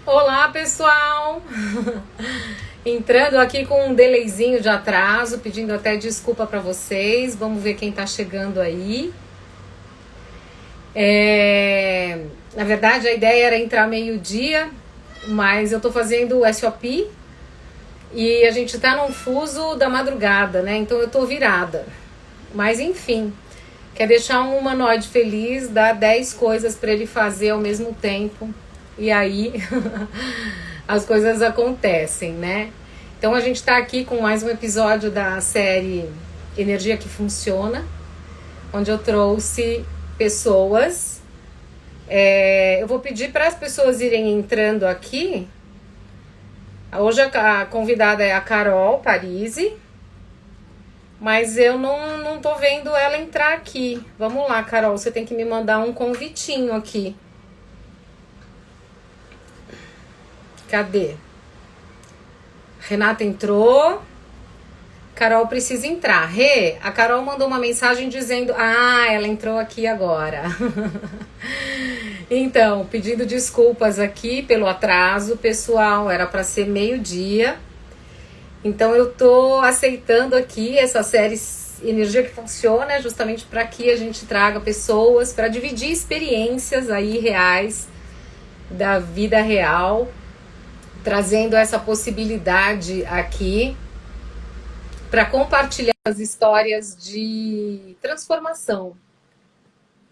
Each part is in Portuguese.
Olá, pessoal! Entrando aqui com um delayzinho de atraso, pedindo até desculpa para vocês. Vamos ver quem tá chegando aí. Na verdade, a ideia era entrar meio-dia, mas eu tô fazendo o SOP e a gente tá num fuso da madrugada, né? Então eu tô virada. Mas enfim, quer deixar um humanoide feliz, dar 10 coisas para ele fazer ao mesmo tempo. E aí as coisas acontecem, né? Então a gente está aqui com mais um episódio da série Energia que Funciona, onde eu trouxe pessoas. Eu vou pedir para as pessoas irem entrando aqui. Hoje a convidada é a Carol Parisi, mas eu não tô vendo ela entrar aqui. Vamos lá, Carol, você tem que me mandar um convitinho aqui. Cadê? Renata entrou. Carol precisa entrar. Rê, a Carol mandou uma mensagem dizendo: ah, ela entrou aqui agora. Então, pedindo desculpas aqui pelo atraso, pessoal, era para ser meio-dia. Então eu tô aceitando aqui essa série Energia que Funciona, justamente para que a gente traga pessoas para dividir experiências aí reais da vida real, trazendo essa possibilidade aqui para compartilhar as histórias de transformação.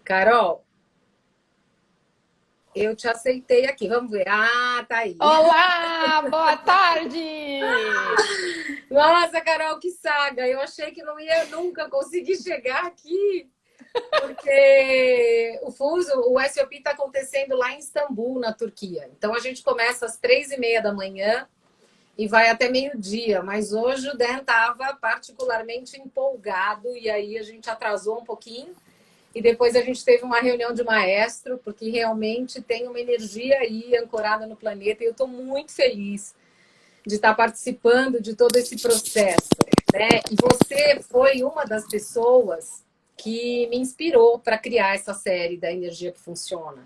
Carol, eu te aceitei aqui, vamos ver. Ah, tá aí. Olá, boa tarde! Nossa, Carol, que saga! Eu achei que não ia nunca conseguir chegar aqui, porque o SOP está acontecendo lá em Istambul, na Turquia. Então a gente começa às 3:30 da manhã e vai até meio-dia, mas hoje o Dan estava particularmente empolgado e aí a gente atrasou um pouquinho e depois a gente teve uma reunião de maestro, porque realmente tem uma energia aí ancorada no planeta e eu estou muito feliz de estar participando de todo esse processo, né? E você foi uma das pessoas que me inspirou para criar essa série da Energia que Funciona.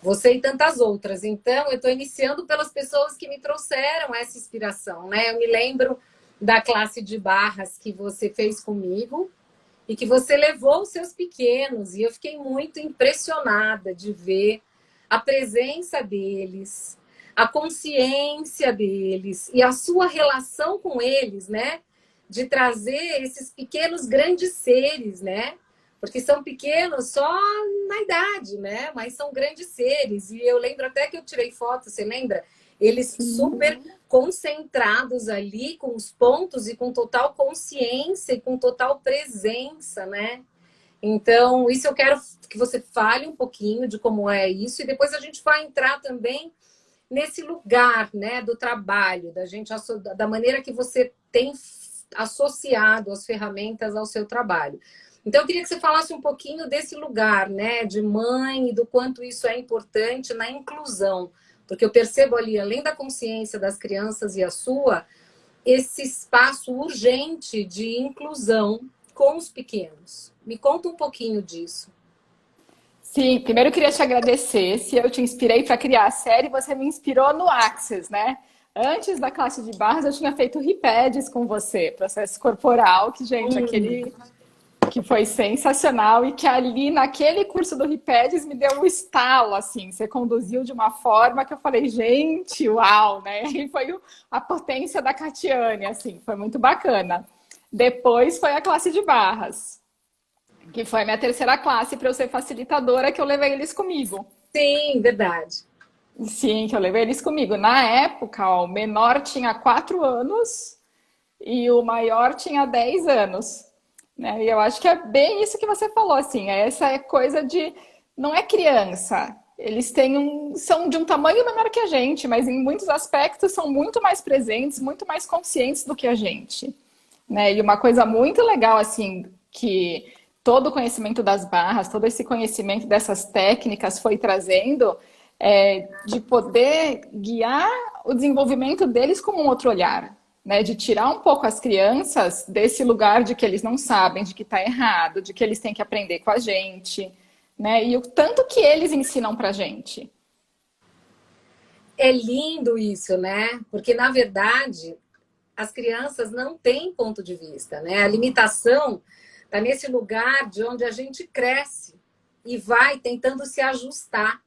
Você e tantas outras. Então, eu estou iniciando pelas pessoas que me trouxeram essa inspiração, né? Eu me lembro da classe de barras que você fez comigo e que você levou os seus pequenos. E eu fiquei muito impressionada de ver a presença deles, a consciência deles e a sua relação com eles, né? De trazer esses pequenos grandes seres, né? Porque são pequenos só na idade, né? Mas são grandes seres. E eu lembro até que eu tirei foto, você lembra? Eles super concentrados ali, com os pontos e com total consciência e com total presença, né? Então, isso eu quero que você fale um pouquinho de como é isso, e depois a gente vai entrar também nesse lugar, né, do trabalho, da gente, da maneira que você tem associado as ferramentas ao seu trabalho. Então, eu queria que você falasse um pouquinho desse lugar, né, de mãe e do quanto isso é importante na inclusão, porque eu percebo ali, além da consciência das crianças e a sua, esse espaço urgente de inclusão com os pequenos. Me conta um pouquinho disso. Sim, primeiro eu queria te agradecer. Se eu te inspirei para criar a série, você me inspirou no Access, né? Antes da classe de barras, eu tinha feito Ripedes com você, processo corporal, que, gente, aquele que foi sensacional e que ali, naquele curso do Ripedes, me deu um estalo, assim. Você conduziu de uma forma que eu falei, gente, uau, né? E foi a potência da Catiane, assim, foi muito bacana. Depois foi a classe de barras, que foi a minha terceira classe para eu ser facilitadora, que eu levei eles comigo. Sim, verdade. Sim, que eu levei eles comigo. Na época, ó, o menor tinha 4 anos e o maior tinha 10 anos. Né? E eu acho que é bem isso que você falou, assim, essa é coisa de... Não é criança, eles são de um tamanho menor que a gente, mas em muitos aspectos são muito mais presentes, muito mais conscientes do que a gente. Né? E uma coisa muito legal, assim, que todo o conhecimento das barras, todo esse conhecimento dessas técnicas foi trazendo, de poder guiar o desenvolvimento deles com um outro olhar, né? De tirar um pouco as crianças desse lugar de que eles não sabem, de que está errado, de que eles têm que aprender com a gente, né? E o tanto que eles ensinam para a gente. É lindo isso, né? Porque, na verdade, as crianças não têm ponto de vista, né? A limitação está nesse lugar de onde a gente cresce e vai tentando se ajustar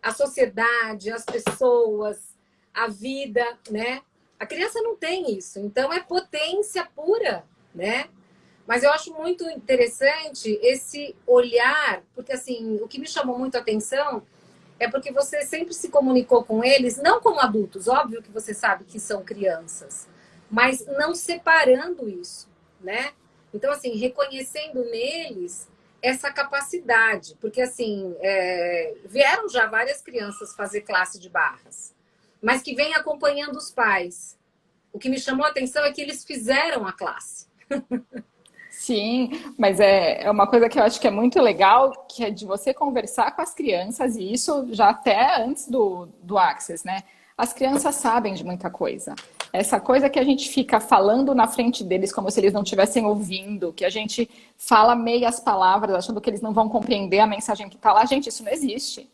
à sociedade, às pessoas, à vida, né? A criança não tem isso, então é potência pura, né? Mas eu acho muito interessante esse olhar, porque assim, o que me chamou muito a atenção é porque você sempre se comunicou com eles, não como adultos, óbvio que você sabe que são crianças, mas não separando isso, né? Então, assim, reconhecendo neles essa capacidade, porque assim, vieram já várias crianças fazer classe de barras, mas que vêm acompanhando os pais. O que me chamou a atenção é que eles fizeram a classe. Sim, mas é uma coisa que eu acho que é muito legal, que é de você conversar com as crianças, e isso já até antes do Access, né? As crianças sabem de muita coisa. Essa coisa que a gente fica falando na frente deles como se eles não estivessem ouvindo, que a gente fala meias palavras, achando que eles não vão compreender a mensagem que está lá. Gente, isso não existe.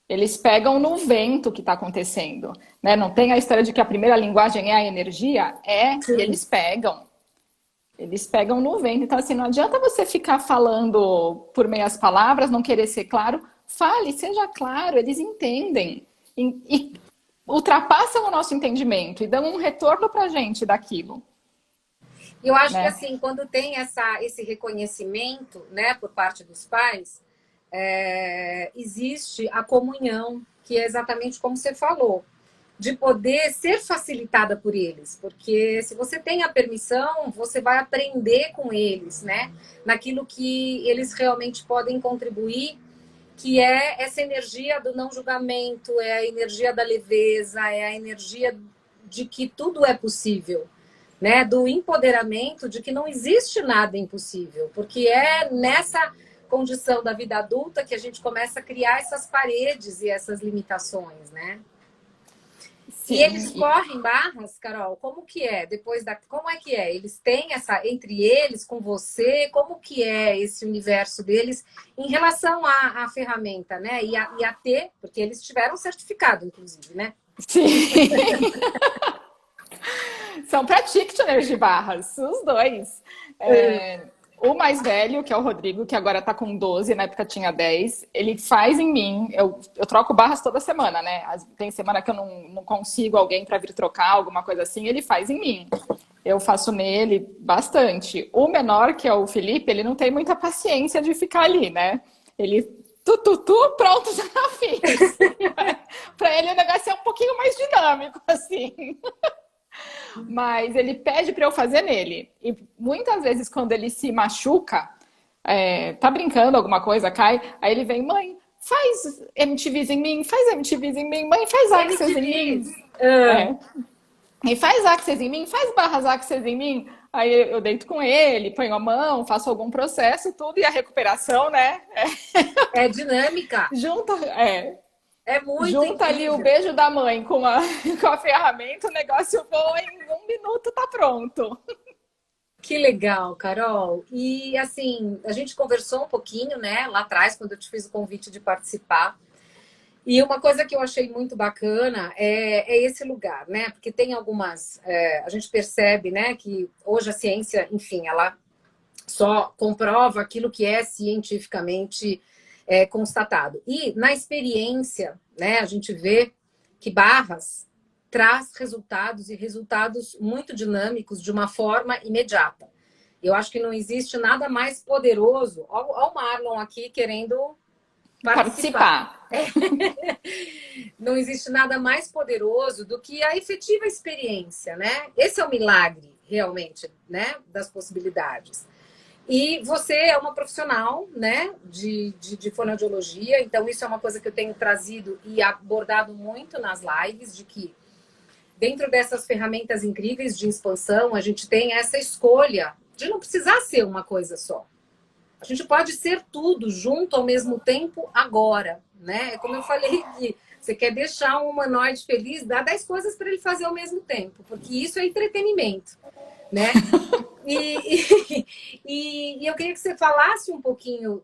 Eles pegam no vento o que está acontecendo, né? Não tem a história de que a primeira linguagem é a energia? E Sim. eles pegam. Eles pegam no vento. Então, assim, não adianta você ficar falando por meias palavras, não querer ser claro. Fale, seja claro, eles entendem. E ultrapassam o nosso entendimento e dão um retorno pra gente daquilo, Eu acho que né? assim, quando tem esse reconhecimento, né, por parte dos pais, existe a comunhão, que é exatamente como você falou, de poder ser facilitada por eles, porque se você tem a permissão, você vai aprender com eles, né, naquilo que eles realmente podem contribuir, que é essa energia do não julgamento, é a energia da leveza, é a energia de que tudo é possível, né? Do empoderamento de que não existe nada impossível, porque é nessa condição da vida adulta que a gente começa a criar essas paredes e essas limitações, né? E eles Sim, correm barras, Carol, como que é? Como é que é? Eles têm essa entre eles com você, como que é esse universo deles em relação à ferramenta, né? E a ter, porque eles tiveram certificado, inclusive, né? sim. São practitioners de barras, os dois. O mais velho, que é o Rodrigo, que agora tá com 12, na época tinha 10, ele faz em mim. Eu troco barras toda semana, né? Tem semana que eu não consigo alguém para vir trocar, alguma coisa assim, ele faz em mim. Eu faço nele bastante. O menor, que é o Felipe, ele não tem muita paciência de ficar ali, né? Ele, pronto, já fiz. Para ele o negócio é um pouquinho mais dinâmico, assim. Mas ele pede para eu fazer nele. E muitas vezes, quando ele se machuca, tá brincando, alguma coisa cai, aí ele vem, mãe, faz MTVs em mim, faz MTVs em mim, mãe, faz Access em MTVs. mim. É. E faz Access em mim, faz barras Access em mim. Aí eu deito com ele, ponho a mão, faço algum processo, tudo, e a recuperação, né? É dinâmica. Junta, É muito junta ali o incrível. beijo da mãe com a ferramenta, o negócio voa em 1 minuto, tá pronto. Que legal, Carol. E assim, a gente conversou um pouquinho, né, lá atrás, quando eu te fiz o convite de participar. E uma coisa que eu achei muito bacana é esse lugar, né? Porque tem algumas. A gente percebe, né, que hoje a ciência, enfim, ela só comprova aquilo que é cientificamente constatado. E na experiência, né, a gente vê que barras traz resultados e resultados muito dinâmicos de uma forma imediata. Eu acho que não existe nada mais poderoso. Olha o Marlon aqui querendo participar. Participar. Não existe nada mais poderoso do que a efetiva experiência, né? Esse é o milagre, realmente, né? Das possibilidades. E você é uma profissional, né? De fonoaudiologia, então isso é uma coisa que eu tenho trazido e abordado muito nas lives, de que dentro dessas ferramentas incríveis de expansão, a gente tem essa escolha de não precisar ser uma coisa só. A gente pode ser tudo junto ao mesmo tempo agora, né? É como eu falei aqui, você quer deixar um humanoide feliz, dá 10 coisas para ele fazer ao mesmo tempo, porque isso é entretenimento, né? E eu queria que você falasse um pouquinho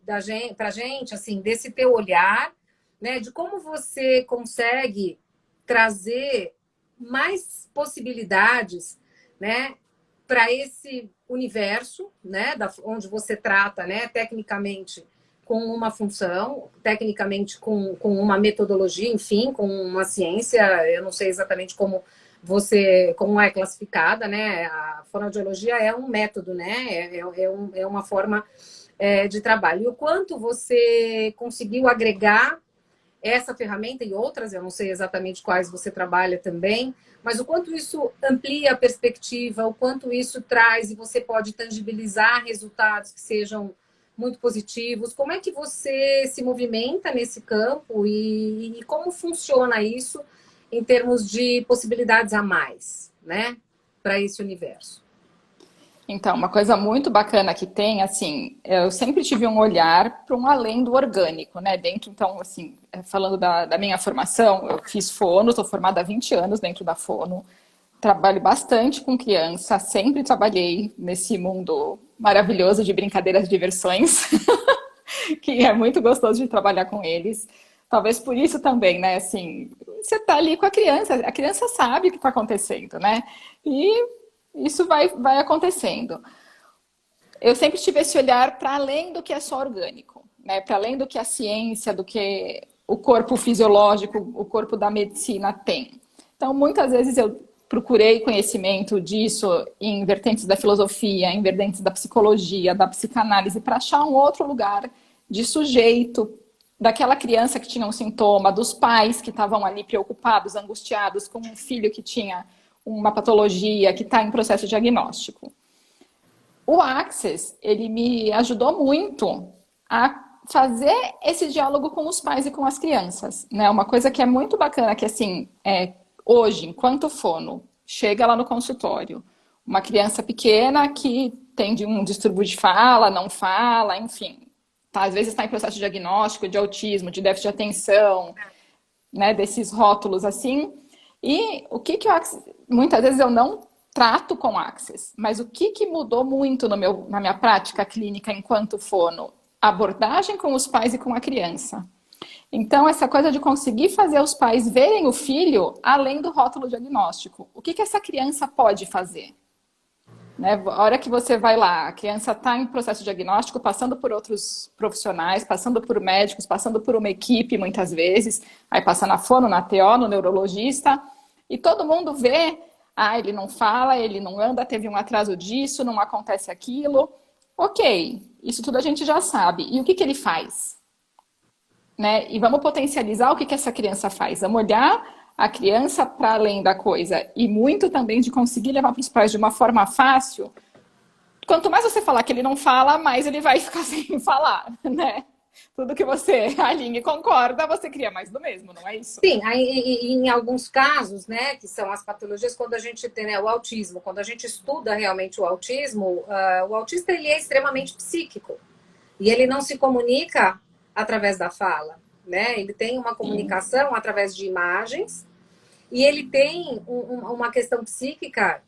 pra gente, assim, desse teu olhar, né? De como você consegue trazer mais possibilidades, né, para esse universo, né, onde você trata, né, tecnicamente com uma função, tecnicamente com uma metodologia, enfim, com uma ciência. Eu não sei exatamente como é classificada, né? A fonoaudiologia é um método, né? É uma forma de trabalho. E o quanto você conseguiu agregar essa ferramenta e outras, eu não sei exatamente quais você trabalha também, mas o quanto isso amplia a perspectiva, o quanto isso traz e você pode tangibilizar resultados que sejam muito positivos. Como é que você se movimenta nesse campo e como funciona isso em termos de possibilidades a mais, né, para esse universo? Então, uma coisa muito bacana que tem, assim, eu sempre tive um olhar para um além do orgânico, né? Dentro, então, assim, falando da minha formação, eu fiz fono, estou formada há 20 anos dentro da fono, trabalho bastante com criança, sempre trabalhei nesse mundo maravilhoso de brincadeiras e diversões, que é muito gostoso de trabalhar com eles. Talvez por isso também, né? Assim, você tá ali com a criança sabe o que está acontecendo, né? E isso vai acontecendo. Eu sempre tive esse olhar para além do que é só orgânico, né? Para além do que a ciência, do que o corpo fisiológico, o corpo da medicina tem. Então, muitas vezes eu procurei conhecimento disso em vertentes da filosofia, em vertentes da psicologia, da psicanálise, para achar um outro lugar de sujeito daquela criança que tinha um sintoma, dos pais que estavam ali preocupados, angustiados com um filho que tinha uma patologia, que está em processo diagnóstico. O Access, ele me ajudou muito a fazer esse diálogo com os pais e com as crianças, né? Uma coisa que é muito bacana, que assim, hoje, enquanto fono, chega lá no consultório, uma criança pequena que tem um distúrbio de fala, não fala, enfim, tá, às vezes está em processo de diagnóstico, de autismo, de déficit de atenção, né, desses rótulos assim. E o que o Access, muitas vezes eu não trato com Access, mas o que mudou muito na minha prática clínica enquanto fono? A abordagem com os pais e com a criança. Então, essa coisa de conseguir fazer os pais verem o filho além do rótulo diagnóstico. O que essa criança pode fazer? Né? A hora que você vai lá, a criança está em processo diagnóstico, passando por outros profissionais, passando por médicos, passando por uma equipe muitas vezes, aí passa na fono, na TO, no neurologista, e todo mundo vê, ele não fala, ele não anda, teve um atraso disso, não acontece aquilo. Ok, isso tudo a gente já sabe. E o que ele faz? Né? E vamos potencializar o que essa criança faz. Vamos olhar a criança para além da coisa. E muito também de conseguir levar para os pais de uma forma fácil. Quanto mais você falar que ele não fala, mais ele vai ficar sem falar, né? Tudo que você alinha e concorda, você cria mais do mesmo, não é isso? Sim, aí, em alguns casos, né, que são as patologias, quando a gente tem, né, o autismo, quando a gente estuda realmente o autista ele é extremamente psíquico e ele não se comunica através da fala, né? Ele tem uma comunicação através de imagens e ele tem uma questão psíquica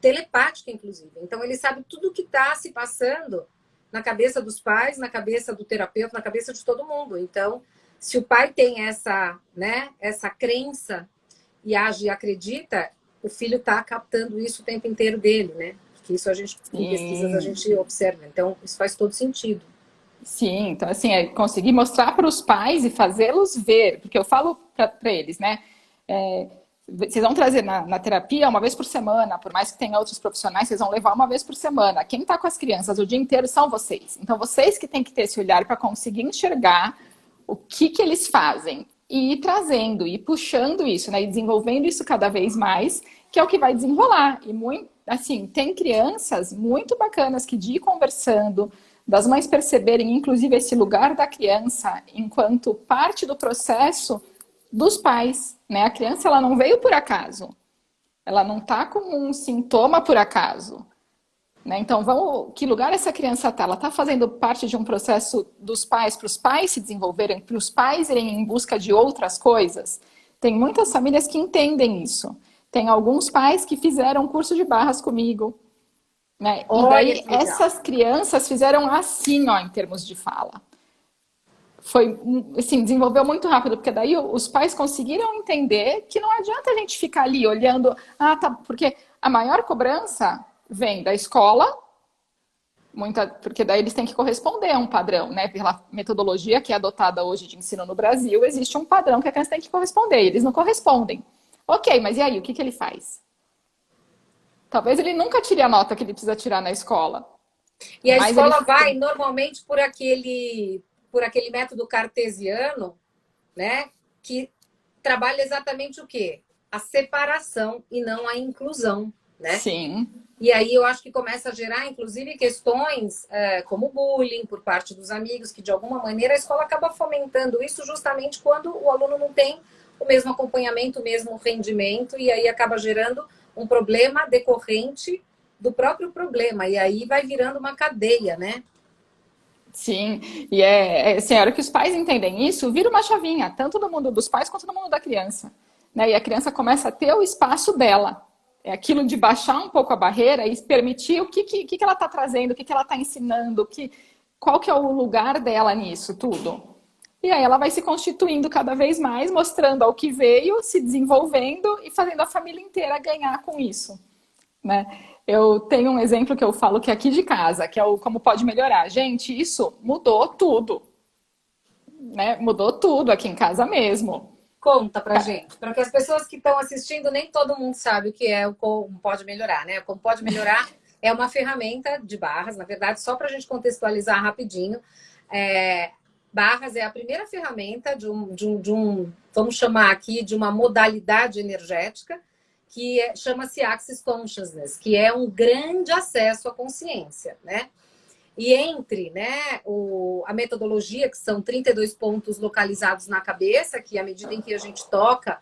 telepática, inclusive. Então, ele sabe tudo o que está se passando na cabeça dos pais, na cabeça do terapeuta, na cabeça de todo mundo. Então, se o pai tem essa, né, essa crença e age e acredita, o filho está captando isso o tempo inteiro dele, né? Porque isso a gente, em pesquisas, a gente observa. Então, isso faz todo sentido. Sim, então assim, conseguir mostrar para os pais e fazê-los ver, porque eu falo para eles, né? Vocês vão trazer na terapia uma vez por semana, por mais que tenha outros profissionais, vocês vão levar uma vez por semana. Quem está com as crianças o dia inteiro são vocês. Então, vocês que têm que ter esse olhar para conseguir enxergar o que eles fazem e ir trazendo, e puxando isso, né? E desenvolvendo isso cada vez mais, que é o que vai desenrolar. E muito, assim, tem crianças muito bacanas que de ir conversando, das mães perceberem, inclusive, esse lugar da criança enquanto parte do processo dos pais, né? A criança, ela não veio por acaso. Ela não está com um sintoma por acaso. Né? Então, que lugar essa criança está? Ela está fazendo parte de um processo dos pais, para os pais se desenvolverem, para os pais irem em busca de outras coisas? Tem muitas famílias que entendem isso. Tem alguns pais que fizeram um curso de barras comigo, né? E daí essas crianças fizeram assim, ó, em termos de fala. foi, assim, desenvolveu muito rápido, porque daí os pais conseguiram entender que não adianta a gente ficar ali olhando, tá, porque a maior cobrança vem da escola, porque daí eles têm que corresponder a um padrão, né? Pela metodologia que é adotada hoje de ensino no Brasil, existe um padrão que a criança tem que corresponder, e eles não correspondem. Ok, mas e aí, o que ele faz? Talvez ele nunca tire a nota que ele precisa tirar na escola. E a escola vai normalmente por aquele método cartesiano, né? Que trabalha exatamente o quê? A separação e não a inclusão, né? Sim. E aí eu acho que começa a gerar, inclusive, questões como bullying por parte dos amigos, que de alguma maneira a escola acaba fomentando isso justamente quando o aluno não tem o mesmo acompanhamento, o mesmo rendimento, e aí acaba gerando um problema decorrente do próprio problema. E aí vai virando uma cadeia, né? Sim, e assim, a hora que os pais entendem isso, vira uma chavinha, tanto do mundo dos pais quanto do mundo da criança. Né? E a criança começa a ter o espaço dela. É aquilo de baixar um pouco a barreira e permitir o que ela está trazendo, o que ela está ensinando, qual que é o lugar dela nisso tudo. E aí ela vai se constituindo cada vez mais, mostrando ao que veio, se desenvolvendo e fazendo a família inteira ganhar com isso. Né? Eu tenho um exemplo que eu falo que é aqui de casa, que é o como pode melhorar. Gente, isso mudou tudo. Né? Mudou tudo aqui em casa mesmo. Conta pra gente. Para que as pessoas que estão assistindo, nem todo mundo sabe o que é o Como Pode Melhorar, né? O Como Pode Melhorar é uma ferramenta de barras, na verdade, só para a gente contextualizar rapidinho. Barras é a primeira ferramenta de um, vamos chamar aqui, de uma modalidade energética que chama-se Access Consciousness, que é um grande acesso à consciência, né? E entre, né, a metodologia, que são 32 pontos localizados na cabeça, que à medida em que a gente toca,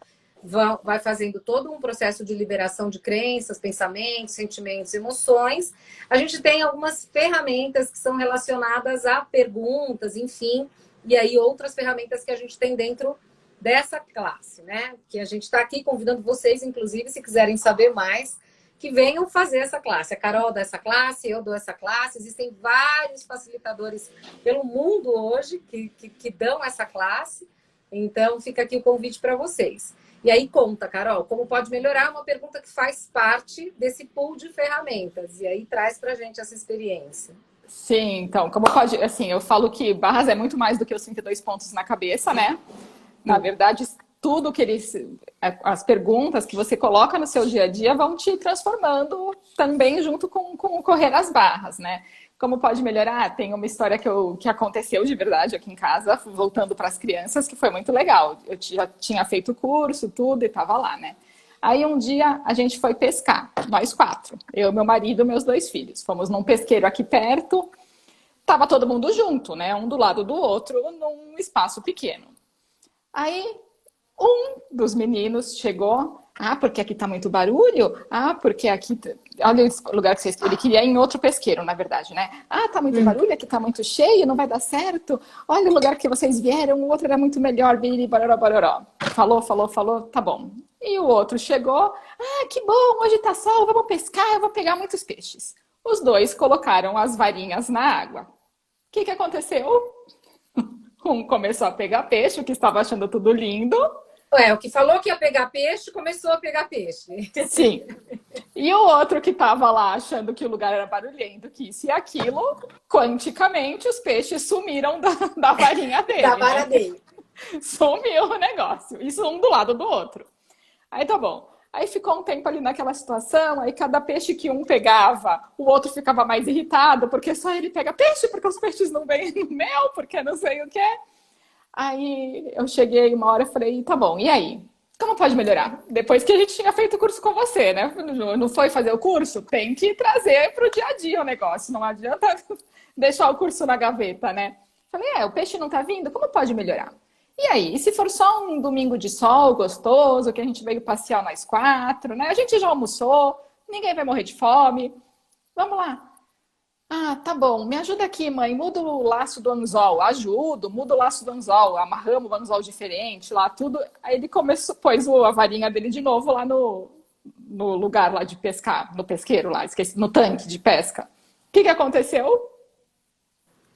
vai fazendo todo um processo de liberação de crenças, pensamentos, sentimentos, emoções. A gente tem algumas ferramentas que são relacionadas a perguntas, enfim, e aí outras ferramentas que a gente tem dentro dessa classe, né? Que a gente está aqui convidando vocês, inclusive, se quiserem saber mais, que venham fazer essa classe. A Carol dá essa classe, eu dou essa classe. Existem vários facilitadores pelo mundo hoje que dão essa classe. Então, fica aqui o convite para vocês. E aí, conta, Carol, como pode melhorar? Uma pergunta que faz parte desse pool de ferramentas. E aí, traz para a gente essa experiência. Sim, então, como pode... Assim, eu falo que barras é muito mais do que os 32 pontos na cabeça, né? Na verdade, tudo que as perguntas que você coloca no seu dia a dia vão te transformando também junto com o correr das barras, né? Como pode melhorar? Tem uma história que aconteceu de verdade aqui em casa, voltando para as crianças, que foi muito legal. Eu já tinha feito o curso, tudo, e estava lá, né? Aí um dia a gente foi pescar, nós 4. Eu, meu marido e meus 2 filhos. Fomos num pesqueiro aqui perto, tava todo mundo junto, né? Um do lado do outro, num espaço pequeno. Aí um dos meninos chegou, porque aqui tá muito barulho, porque aqui, olha o lugar que vocês, ele queria ir em outro pesqueiro, na verdade, né? Tá muito barulho, aqui tá muito cheio, não vai dar certo, olha o lugar que vocês vieram, o outro era muito melhor, biriri, baroró, baroró. Falou, tá bom. E o outro chegou, que bom, hoje tá sol, vamos pescar, eu vou pegar muitos peixes. Os 2 colocaram as varinhas na água. O que aconteceu? Um começou a pegar peixe, o que estava achando tudo lindo. O que falou que ia pegar peixe, começou a pegar peixe. Sim. E o outro que estava lá achando que o lugar era barulhento, que isso e aquilo, quanticamente os peixes sumiram da varinha dele. Da vara dele. Sumiu o negócio. Isso um do lado do outro. Aí tá bom. Aí ficou um tempo ali naquela situação, aí cada peixe que um pegava, o outro ficava mais irritado, porque só ele pega peixe, porque os peixes não vêm no meu, porque não sei o que. Aí eu cheguei uma hora e falei, tá bom, e aí? Como pode melhorar? Depois que a gente tinha feito o curso com você, né? Não foi fazer o curso? Tem que trazer para o dia a dia o negócio, não adianta deixar o curso na gaveta, né? Falei, o peixe não tá vindo, como pode melhorar? E aí, e se for só um domingo de sol gostoso, que a gente veio passear nós 4, né? A gente já almoçou, ninguém vai morrer de fome. Vamos lá. Tá bom, me ajuda aqui, mãe. Muda o laço do anzol. Ajudo, muda o laço do anzol. Amarramos o anzol diferente lá, tudo. Aí ele pôs a varinha dele de novo lá no lugar lá de pescar, no pesqueiro lá, esqueci, no tanque de pesca. O que aconteceu?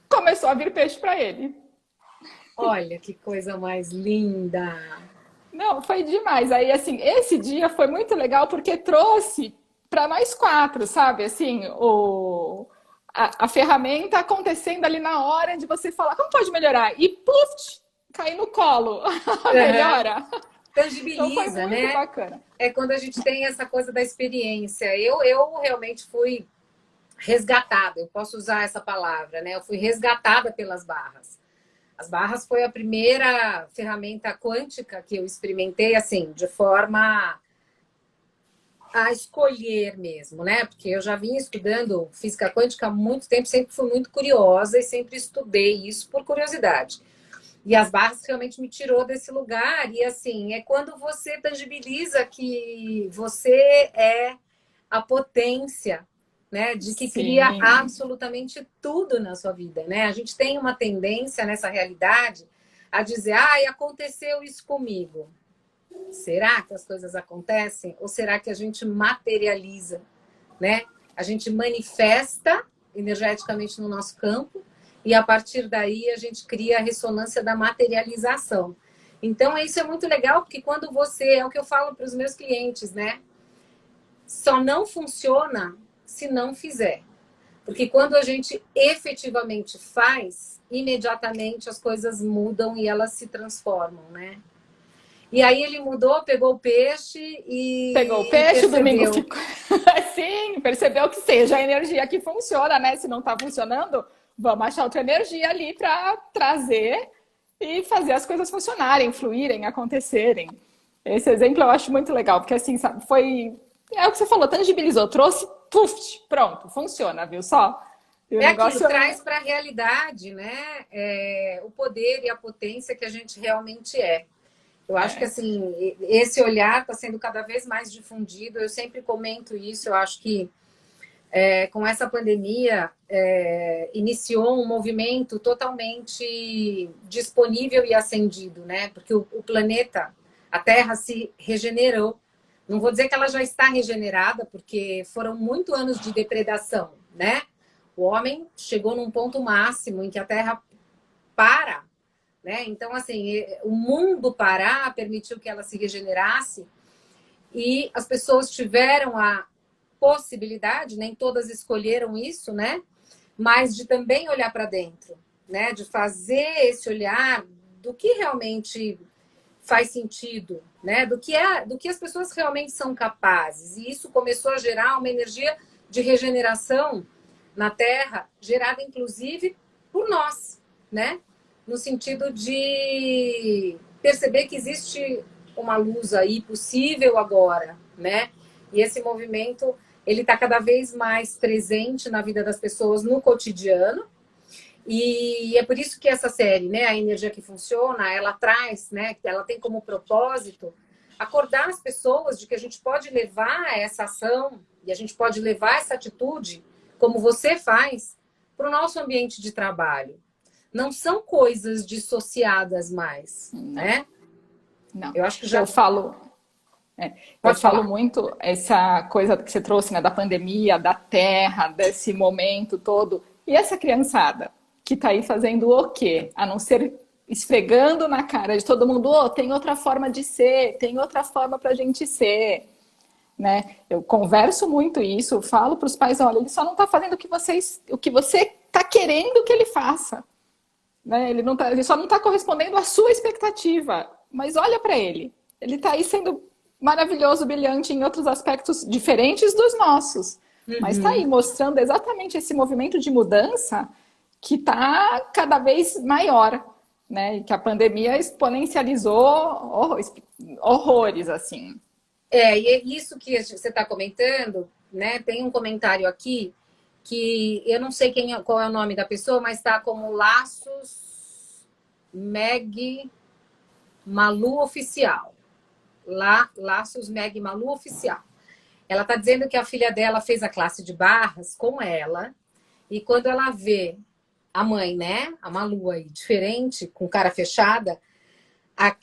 Começou a vir peixe para ele. Olha que coisa mais linda. Não, foi demais. Aí, assim, esse dia foi muito legal porque trouxe para nós quatro, sabe? Assim, a ferramenta acontecendo ali na hora de você falar, como pode melhorar? E, puf, cair no colo. Uhum. Melhora. Então foi Tangibiliza, muito né? bacana. É quando a gente tem essa coisa da experiência. Eu realmente fui resgatada, eu posso usar essa palavra, né? Eu fui resgatada pelas barras. As barras foi a primeira ferramenta quântica que eu experimentei, assim, de forma a escolher mesmo, né? Porque eu já vinha estudando física quântica há muito tempo, sempre fui muito curiosa e sempre estudei isso por curiosidade. E as barras realmente me tirou desse lugar. E assim, é quando você tangibiliza que você é a potência, né, de que cria Sim, absolutamente tudo na sua vida, né? A gente tem uma tendência nessa realidade a dizer, ai, aconteceu isso comigo. Será que as coisas acontecem? Ou será que a gente materializa, né? A gente manifesta energeticamente no nosso campo e a partir daí a gente cria a ressonância da materialização. Então, isso é muito legal, porque quando você, é o que eu falo para os meus clientes, né? Só não funciona se não fizer. Porque quando a gente efetivamente faz, imediatamente as coisas mudam e elas se transformam, né? E aí ele mudou, pegou o peixe pegou o e peixe, o domingo percebeu. ficou. Sim, percebeu que seja a energia que funciona, né? Se não está funcionando, vamos achar outra energia ali para trazer e fazer as coisas funcionarem, fluírem, acontecerem. Esse exemplo eu acho muito legal, porque assim, sabe, foi. É o que você falou, tangibilizou, trouxe, puf, pronto, funciona, viu só? E o É aquilo, negócio é. traz para a realidade, né? O poder e a potência que a gente realmente é. Eu acho que É, assim, esse olhar está sendo cada vez mais difundido. Eu sempre comento isso. Eu acho que com essa pandemia iniciou um movimento totalmente disponível e acendido, né? Porque o planeta, a Terra, se regenerou. Não vou dizer que ela já está regenerada, porque foram muitos anos de depredação, né? O homem chegou num ponto máximo em que a Terra para, né? Então, assim, o mundo parar permitiu que ela se regenerasse e as pessoas tiveram a possibilidade, nem todas escolheram isso, né? Mas de também olhar para dentro, né? De fazer esse olhar do que realmente faz sentido, né? Do que as pessoas realmente são capazes. E isso começou a gerar uma energia de regeneração na Terra, gerada inclusive por nós, né? No sentido de perceber que existe uma luz aí possível agora, né? E esse movimento ele está cada vez mais presente na vida das pessoas no cotidiano. E é por isso que essa série, né, a energia que funciona, ela traz, né, ela tem como propósito acordar as pessoas de que a gente pode levar essa ação e a gente pode levar essa atitude, como você faz, para o nosso ambiente de trabalho. Não são coisas dissociadas mais, não, né? não. Eu acho que Eu já falo, eu pode falo falar. muito essa coisa que você trouxe, né, da pandemia, da terra, desse momento todo. E essa criançada que está aí fazendo o quê? A não ser esfregando na cara de todo mundo, oh, tem outra forma de ser, tem outra forma para a gente ser, né? Eu converso muito isso, falo para os pais, olha, ele só não está fazendo o que você está querendo que ele faça, né? Ele não tá, ele só não está correspondendo à sua expectativa, mas olha para ele. Ele está aí sendo maravilhoso, brilhante em outros aspectos diferentes dos nossos. Mas está aí Uhum. mostrando exatamente esse movimento de mudança que está cada vez maior, né? E que a pandemia exponencializou horrores, assim. E é isso que você está comentando, né? Tem um comentário aqui que eu não sei qual é o nome da pessoa, mas está como Laços Meg Malu Oficial. Laços Meg Malu Oficial. Ela está dizendo que a filha dela fez a classe de barras com ela, e quando ela vê a mãe, né, a Malu aí, diferente, com cara fechada,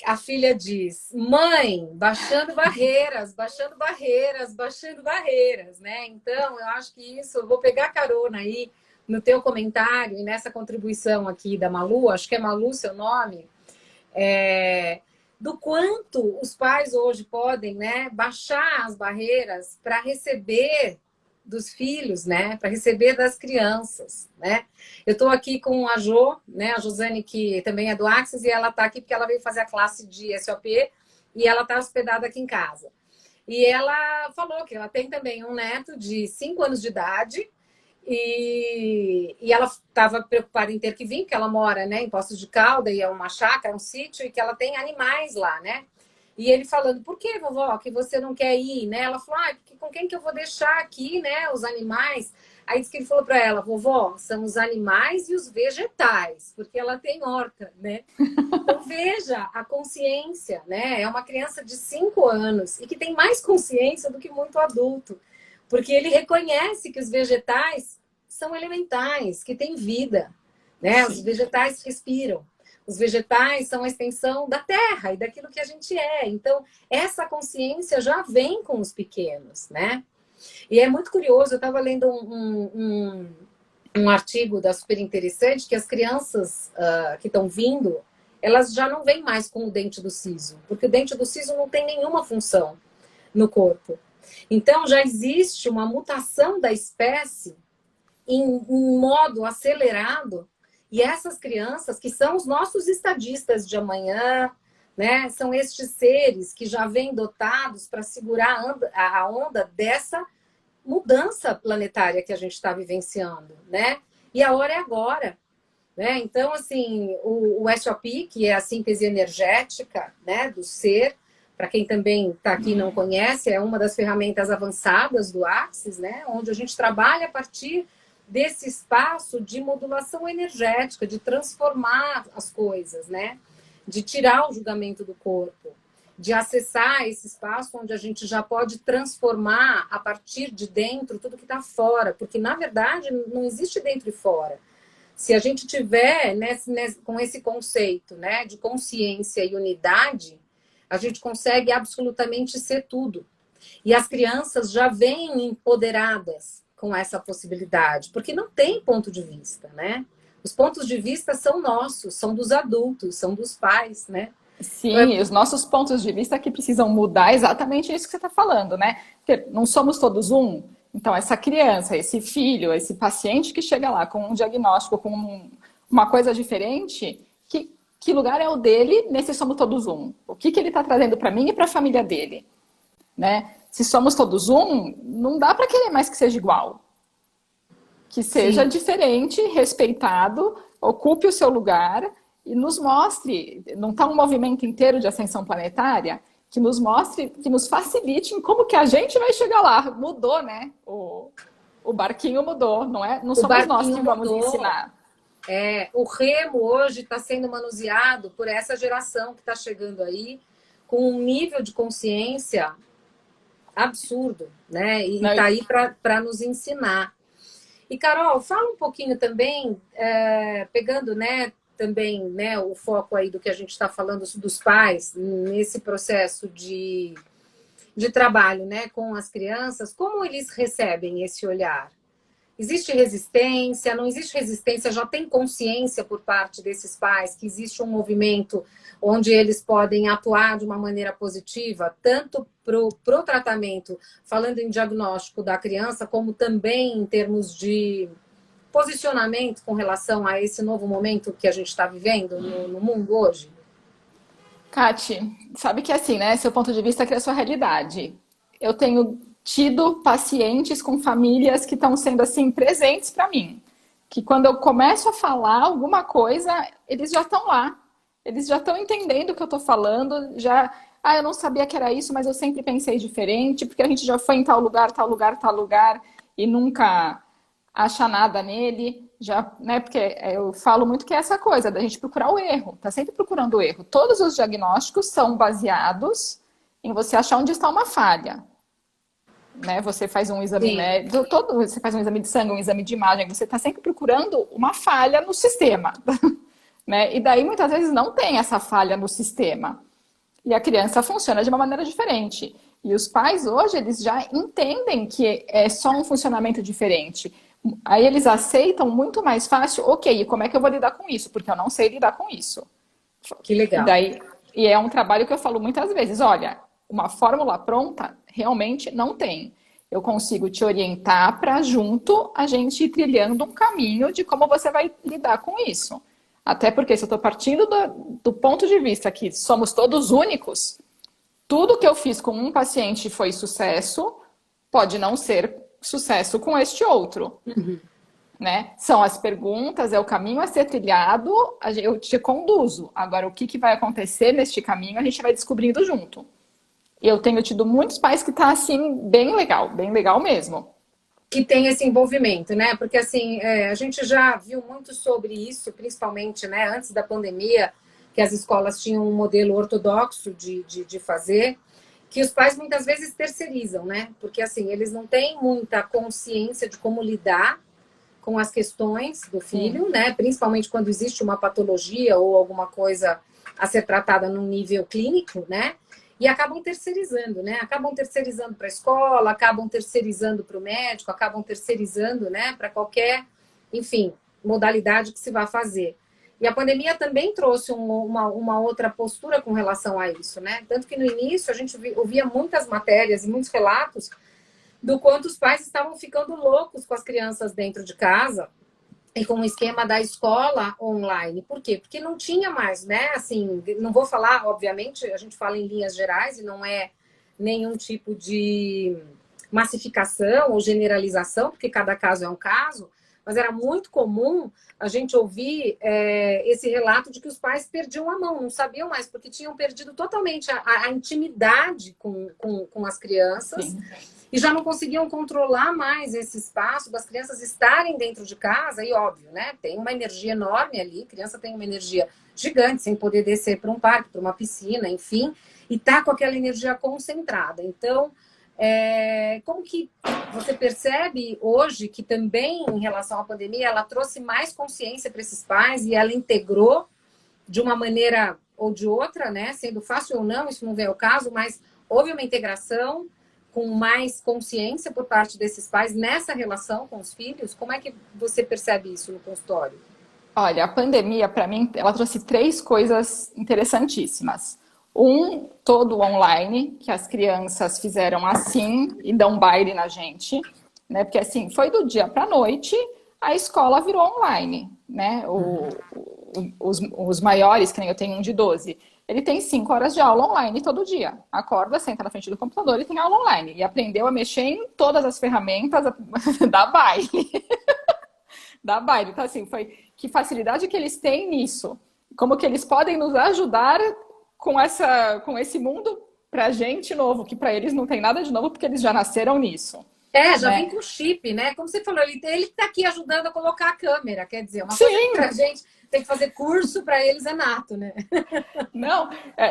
a filha diz: mãe, baixando barreiras, baixando barreiras, baixando barreiras, né? Então, eu acho que isso, eu vou pegar carona aí no teu comentário e nessa contribuição aqui da Malu, acho que é Malu seu nome, do quanto os pais hoje podem, né, baixar as barreiras para receber dos filhos, né, para receber das crianças, né? Eu estou aqui com a Jo, né, a Josane, que também é do Axis, e ela está aqui porque ela veio fazer a classe de SOP e ela está hospedada aqui em casa. E ela falou que ela tem também um neto de 5 anos de idade e ela estava preocupada em ter que vir, porque ela mora, né, em Poços de Caldas e é uma chácara, um sítio, e que ela tem animais lá, né? E ele falando, por que, vovó, que você não quer ir, né? Ela falou, porque com quem que eu vou deixar aqui, né, os animais? Aí disse que ele falou para ela, vovó, são os animais e os vegetais, porque ela tem horta, né? Então veja a consciência, né? É uma criança de 5 anos e que tem mais consciência do que muito adulto, porque ele reconhece que os vegetais são elementais, que têm vida, né? Sim. Os vegetais respiram. Os vegetais são a extensão da terra e daquilo que a gente é. Então, essa consciência já vem com os pequenos, né? E é muito curioso, eu estava lendo um artigo da Super Interessante, que as crianças que estão vindo, elas já não vêm mais com o dente do siso, porque o dente do siso não tem nenhuma função no corpo. Então, já existe uma mutação da espécie em modo acelerado. E essas crianças, que são os nossos estadistas de amanhã, né, são estes seres que já vêm dotados para segurar a onda dessa mudança planetária que a gente está vivenciando, né? E a hora é agora, né? Então, assim, o SOP, que é a síntese energética, né, do ser, para quem também está aqui e não conhece, é uma das ferramentas avançadas do Axis, né, onde a gente trabalha a partir desse espaço de modulação energética, de transformar as coisas, né? De tirar o julgamento do corpo, de acessar esse espaço onde a gente já pode transformar a partir de dentro tudo que está fora, porque na verdade não existe dentro e fora. Se a gente tiver com esse conceito, né, de consciência e unidade, a gente consegue absolutamente ser tudo. E as crianças já vêm empoderadas com essa possibilidade, porque não tem ponto de vista, né? Os pontos de vista são nossos, são dos adultos, são dos pais, né? Sim, os nossos pontos de vista que precisam mudar exatamente isso que você está falando, né? Porque não somos todos um. Então, essa criança, esse filho, esse paciente que chega lá com um diagnóstico, com uma coisa diferente, que lugar é o dele nesse somos todos um? O que ele está trazendo para mim e para a família dele, né? Se somos todos um, não dá para querer mais que seja igual. Que seja Sim. diferente, respeitado, ocupe o seu lugar e nos mostre, não está um movimento inteiro de ascensão planetária, que nos mostre, que nos facilite em como que a gente vai chegar lá. Mudou, né? O barquinho mudou, não é? Não somos nós que vamos ensinar. O remo hoje está sendo manuseado por essa geração que está chegando aí, com um nível de consciência absurdo, né? E está aí para nos ensinar. E, Carol, fala um pouquinho também, pegando, né, também, né, o foco aí do que a gente está falando dos pais, nesse processo de trabalho, né, com as crianças, como eles recebem esse olhar? Existe resistência? Não existe resistência? Já tem consciência por parte desses pais que existe um movimento onde eles podem atuar de uma maneira positiva, tanto para o tratamento, falando em diagnóstico da criança, como também em termos de posicionamento com relação a esse novo momento que a gente está vivendo no mundo hoje? Kati, sabe que assim, né? Seu ponto de vista é a sua realidade. Eu tenho tido pacientes com famílias que estão sendo assim presentes para mim, que quando eu começo a falar alguma coisa, eles já estão lá, eles já estão entendendo o que eu estou falando, já, eu não sabia que era isso, mas eu sempre pensei diferente, porque a gente já foi em tal lugar, tal lugar, tal lugar, e nunca acha nada nele, já, né? Porque eu falo muito que é essa coisa da gente procurar o erro, tá sempre procurando o erro. Todos os diagnósticos são baseados em você achar onde está uma falha. Né? Você faz um exame médico, você faz um exame de sangue, um exame de imagem, você está sempre procurando uma falha no sistema. Né? E daí muitas vezes não tem essa falha no sistema. E a criança funciona de uma maneira diferente. E os pais hoje, eles já entendem que é só um funcionamento diferente. Aí eles aceitam muito mais fácil, ok, e como é que eu vou lidar com isso? Porque eu não sei lidar com isso. Que E legal. daí, e é um trabalho que eu falo muitas vezes, olha, uma fórmula pronta realmente não tem. Eu consigo te orientar para junto a gente ir trilhando um caminho de como você vai lidar com isso. Até porque se eu estou partindo do ponto de vista que somos todos únicos, tudo que eu fiz com um paciente foi sucesso, pode não ser sucesso com este outro. Né? São as perguntas, é o caminho a ser trilhado, eu te conduzo. Agora, o que vai acontecer neste caminho, a gente vai descobrindo junto. Eu tenho tido muitos pais que tá assim, bem legal mesmo. Que tem esse envolvimento, né? Porque assim, a gente já viu muito sobre isso, principalmente, né, antes da pandemia, que as escolas tinham um modelo ortodoxo de fazer, que os pais muitas vezes terceirizam, né? Porque assim, eles não têm muita consciência de como lidar com as questões do filho, Sim. né? Principalmente quando existe uma patologia ou alguma coisa a ser tratada num nível clínico, né? E acabam terceirizando, né? Acabam terceirizando para a escola, acabam terceirizando para o médico, acabam terceirizando, né? Para qualquer, enfim, modalidade que se vá fazer. E a pandemia também trouxe uma outra postura com relação a isso, né? Tanto que no início a gente ouvia muitas matérias e muitos relatos do quanto os pais estavam ficando loucos com as crianças dentro de casa e com o esquema da escola online. Por quê? Porque não tinha mais, né? Assim, não vou falar, obviamente, a gente fala em linhas gerais e não é nenhum tipo de massificação ou generalização, porque cada caso é um caso, mas era muito comum a gente ouvir esse relato de que os pais perdiam a mão, não sabiam mais, porque tinham perdido totalmente a intimidade com as crianças. Sim. E já não conseguiam controlar mais esse espaço das crianças estarem dentro de casa, e óbvio, né? Tem uma energia enorme ali, a criança tem uma energia gigante, sem poder descer para um parque, para uma piscina, enfim, e tá com aquela energia concentrada. Então, como que você percebe hoje que também, em relação à pandemia, ela trouxe mais consciência para esses pais e ela integrou de uma maneira ou de outra, né? Sendo fácil ou não, isso não vem ao caso, mas houve uma integração com mais consciência por parte desses pais nessa relação com os filhos? Como é que você percebe isso no consultório? Olha, a pandemia, para mim, ela trouxe três coisas interessantíssimas. Um, todo online, que as crianças fizeram assim e dão baile na gente, né? Porque assim, foi do dia para a noite, a escola virou online, né? Os maiores, que nem eu tenho um de 12, ele tem 5 horas de aula online todo dia. Acorda, senta na frente do computador e tem aula online. E aprendeu a mexer em todas as ferramentas da baile. Da baile. Então, assim, foi que facilidade que eles têm nisso. Como que eles podem nos ajudar com esse mundo pra gente novo, que pra eles não tem nada de novo, porque eles já nasceram nisso. Já Né? vem com chip, né? Como você falou, ele tá aqui ajudando a colocar a câmera, quer dizer, uma coisa que Sim, pra gente tem que fazer curso, para eles é nato, né? não.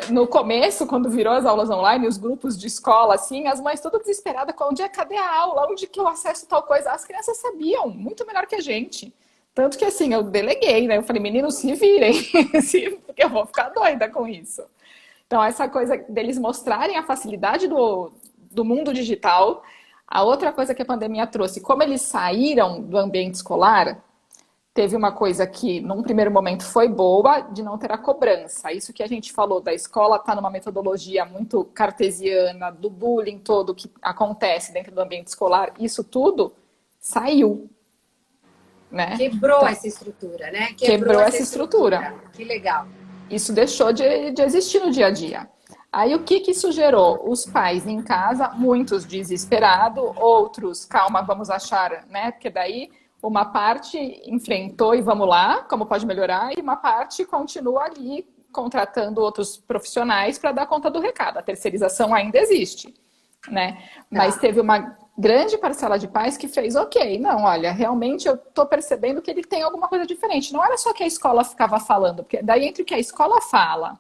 No começo, quando virou as aulas online, os grupos de escola, assim, as mães todas desesperadas, cadê a aula? Onde que eu acesso tal coisa? As crianças sabiam, muito melhor que a gente. Tanto que, assim, eu deleguei, né? Eu falei, meninos, se virem, porque eu vou ficar doida com isso. Então, essa coisa deles mostrarem a facilidade do mundo digital. A outra coisa que a pandemia trouxe, como eles saíram do ambiente escolar, teve uma coisa que, num primeiro momento, foi boa, de não ter a cobrança. Isso que a gente falou da escola tá numa metodologia muito cartesiana, do bullying todo que acontece dentro do ambiente escolar, isso tudo saiu. Né? Quebrou Então, essa estrutura, né? quebrou essa estrutura. Que legal. Isso deixou de existir no dia a dia. Aí o que isso gerou? Os pais em casa, muitos desesperados, outros, calma, vamos achar, né? Porque daí uma parte enfrentou e vamos lá, como pode melhorar, e uma parte continua ali contratando outros profissionais para dar conta do recado. A terceirização ainda existe, né? Mas teve uma grande parcela de pais que fez, ok, não, olha, realmente eu tô percebendo que ele tem alguma coisa diferente. Não era só que a escola ficava falando, porque daí entre o que a escola fala,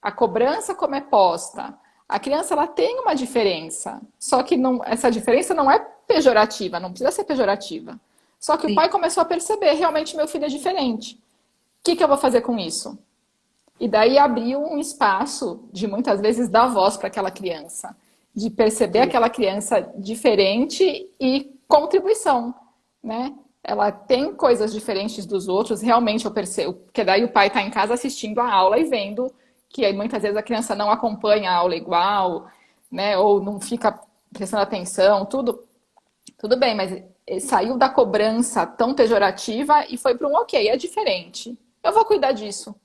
a cobrança como é posta, a criança ela tem uma diferença, só que não, essa diferença não é pejorativa, não precisa ser pejorativa. Só que o pai começou a perceber, realmente meu filho é diferente. O que eu vou fazer com isso? E daí abriu um espaço de muitas vezes dar voz para aquela criança, de perceber aquela criança diferente e contribuição. né? Ela tem coisas diferentes dos outros, realmente eu percebo, porque daí o pai está em casa assistindo a aula e vendo que aí muitas vezes a criança não acompanha a aula igual, né? Ou não fica prestando atenção, tudo bem, mas saiu da cobrança tão pejorativa e foi para um ok, é diferente. Eu vou cuidar disso.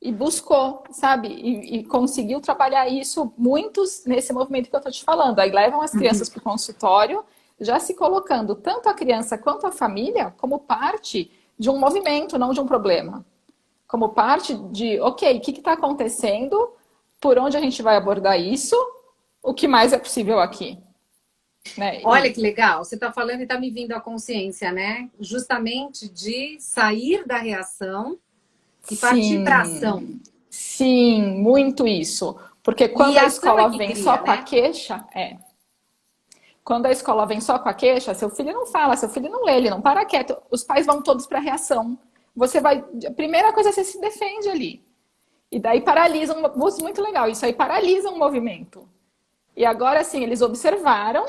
E buscou, sabe? E conseguiu trabalhar isso, muitos nesse movimento que eu estou te falando. Aí levam as crianças para o consultório, já se colocando tanto a criança quanto a família como parte de um movimento, não de um problema. Como parte de, ok, o que está acontecendo? Por onde a gente vai abordar isso? O que mais é possível aqui? Né? Olha que legal, você está falando e está me vindo à consciência, né? Justamente de sair da reação e partir para ação. Sim, muito isso. Porque quando E a a ação escola é que vem só cria, com a né? queixa, quando a escola vem só com a queixa, seu filho não fala, seu filho não lê, ele não para quieto. Os pais vão todos para a reação. Você vai. A primeira coisa é você se defende ali. E daí paralisa muito legal, isso aí paralisa um movimento. E agora sim, eles observaram,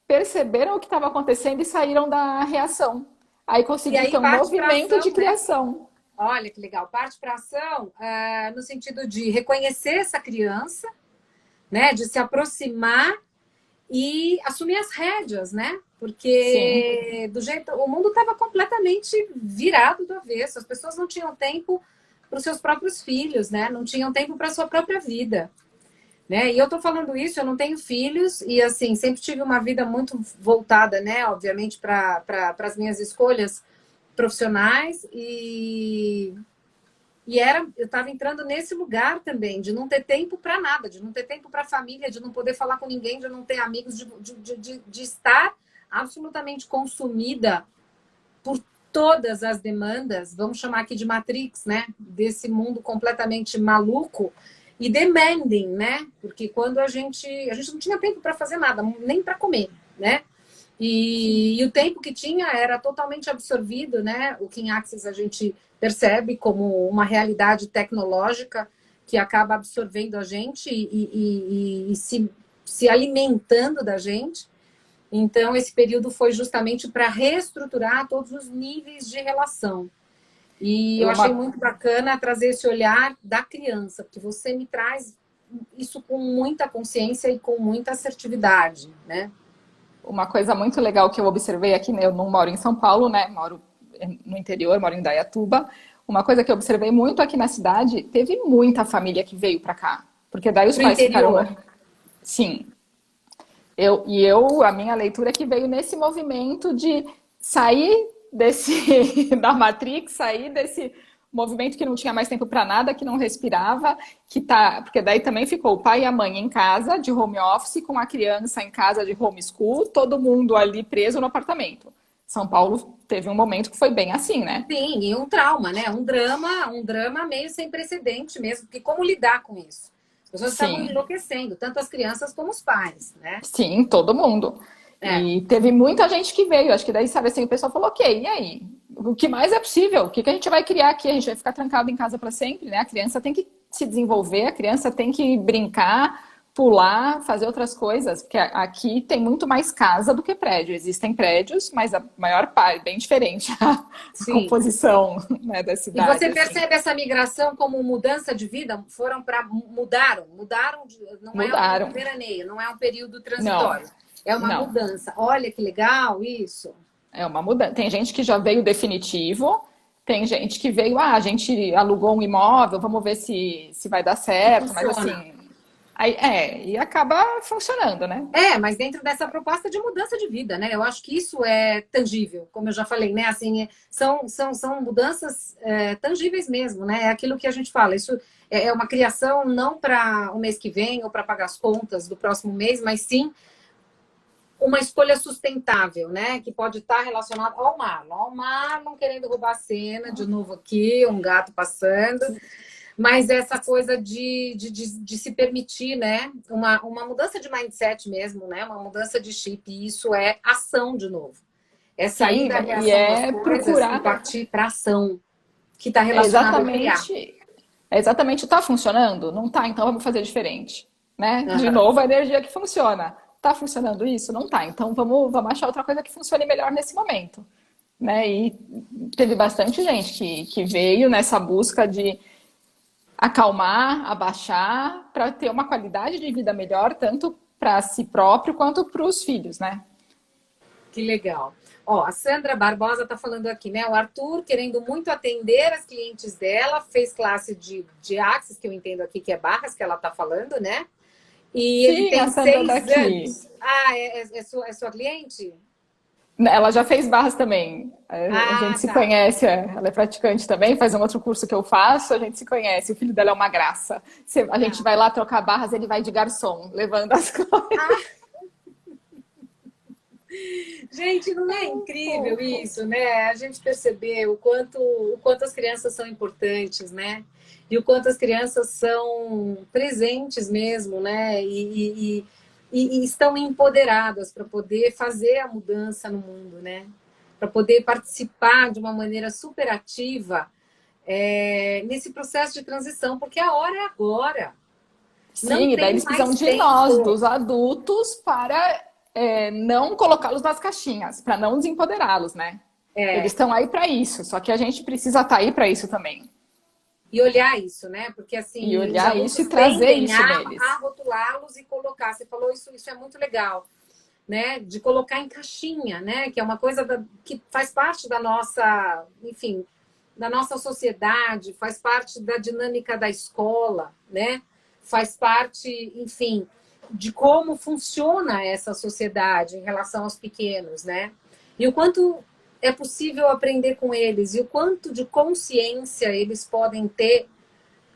perceberam o que estava acontecendo e saíram da reação. Aí E conseguiu ter aí um parte para movimento de ação, né? criação. Olha que legal, parte para ação no sentido de reconhecer essa criança, né? De se aproximar e assumir as rédeas, né? Sim. Porque do jeito, o mundo estava completamente virado do avesso. As pessoas não tinham tempo para os seus próprios filhos, né? Não tinham tempo para a sua própria vida, né? E eu tô falando isso, eu não tenho filhos e assim sempre tive uma vida muito voltada, né? Obviamente para as minhas escolhas profissionais e eu estava entrando nesse lugar também, de não ter tempo para nada, de não ter tempo para a família, de não poder falar com ninguém, de não ter amigos, de estar absolutamente consumida por todas as demandas, vamos chamar aqui de Matrix, né? Desse mundo completamente maluco e demanding, né? Porque quando a gente não tinha tempo para fazer nada, nem para comer, né? E o tempo que tinha era totalmente absorvido, né? O King Access a gente percebe como uma realidade tecnológica que acaba absorvendo a gente e se alimentando da gente. Então, esse período foi justamente para reestruturar todos os níveis de relação. E eu achei Uma, muito bacana trazer esse olhar da criança, porque você me traz isso com muita consciência e com muita assertividade, né? uma coisa muito legal que eu observei aqui, né? Eu não moro em São Paulo, né? Moro no interior, moro em Dayatuba. Uma coisa que eu observei muito aqui na cidade, teve muita família que veio para cá. Porque daí os Pro pais interior. ficaram. Sim, a minha leitura é que veio nesse movimento de sair da Matrix, sair desse movimento que não tinha mais tempo para nada, que não respirava, porque daí também ficou o pai e a mãe em casa de home office, com a criança em casa de homeschool, todo mundo ali preso no apartamento. São Paulo teve um momento que foi bem assim, né? Sim, e um trauma, né? Um drama meio sem precedente mesmo, porque como lidar com isso? As pessoas estavam Sim. enlouquecendo, tanto as crianças como os pais, né? Sim, todo mundo. É. E teve muita gente que veio. Acho que daí, sabe assim, o pessoal falou, ok, e aí? O que mais é possível? O que que a gente vai criar aqui? A gente vai ficar trancado em casa para sempre, né? A criança tem que se desenvolver, a criança tem que brincar, pular, fazer outras coisas. Porque aqui tem muito mais casa do que prédio. Existem prédios, mas a maior parte, bem diferente a Sim. composição, né, da E cidade, você assim. percebe essa migração como mudança de vida? Foram para mudaram, não é um Mudaram. veraneio, não é um período Não, transitório, é uma não. mudança. Olha que legal isso. É uma mudança. Tem gente que já veio definitivo, tem gente que veio, a gente alugou um imóvel, vamos ver se vai dar Que certo, mas funciona. assim, aí, e acaba funcionando, né? É, mas dentro dessa proposta de mudança de vida, né? Eu acho que isso é tangível, como eu já falei, né? Assim, são mudanças tangíveis mesmo, né? É aquilo que a gente fala. Isso é uma criação não para o mês que vem ou para pagar as contas do próximo mês, mas sim uma escolha sustentável, né? Que pode estar relacionada ao Marlon querendo roubar a cena de novo aqui, um gato passando. Mas essa coisa de se permitir, né? Uma mudança de mindset mesmo, né? Uma mudança de chip. E isso é ação de novo. É sair Sim, da e reação das é coisas e procurar partir para ação, que está é relacionada ao criar. exatamente, é exatamente, tá funcionando? Não tá, então vamos fazer diferente, né? De Aham. novo, a energia que funciona. Tá funcionando isso? Não tá, então vamos achar outra coisa que funcione melhor nesse momento. né? E teve bastante gente que veio nessa busca de acalmar, abaixar, para ter uma qualidade de vida melhor, tanto para si próprio quanto para os filhos, né? Que legal. Ó, a Sandra Barbosa está falando aqui, né? O Arthur querendo muito atender as clientes dela, fez classe de Axis, que eu entendo aqui que é barras que ela está falando, né? E ele Sim, a tem Sandra 6 anos. daqui. Ah, é sua cliente? Ela já fez barras também. A gente Ah, se tá. conhece, ela é praticante também, faz um outro curso que eu faço, a gente se conhece. O filho dela é uma graça. A gente Tá. vai lá trocar barras, ele vai de garçom, levando as coisas. Gente, não é Tão incrível fofo. isso, né? A gente perceber o quanto as crianças são importantes, né? E o quanto as crianças são presentes mesmo, né? E estão empoderadas para poder fazer a mudança no mundo, né? Para poder participar de uma maneira super ativa nesse processo de transição, porque a hora é agora. Não Sim, e daí tem eles precisam mais de nós, tempo. dos adultos, para não colocá-los nas caixinhas, para não desempoderá-los, né? Eles É, estão aí para isso, só que a gente precisa estar aí para isso também. e olhar isso, né? Porque E assim, os olhar isso e adultos trazer tendem isso a neles. rotulá-los e colocar. Você falou isso, isso é muito legal, né? De colocar em caixinha, né? Que é uma coisa que faz parte da nossa, enfim, da nossa sociedade, faz parte da dinâmica da escola, né? Faz parte, enfim, de como funciona essa sociedade em relação aos pequenos, né? E o quanto é possível aprender com eles e o quanto de consciência eles podem ter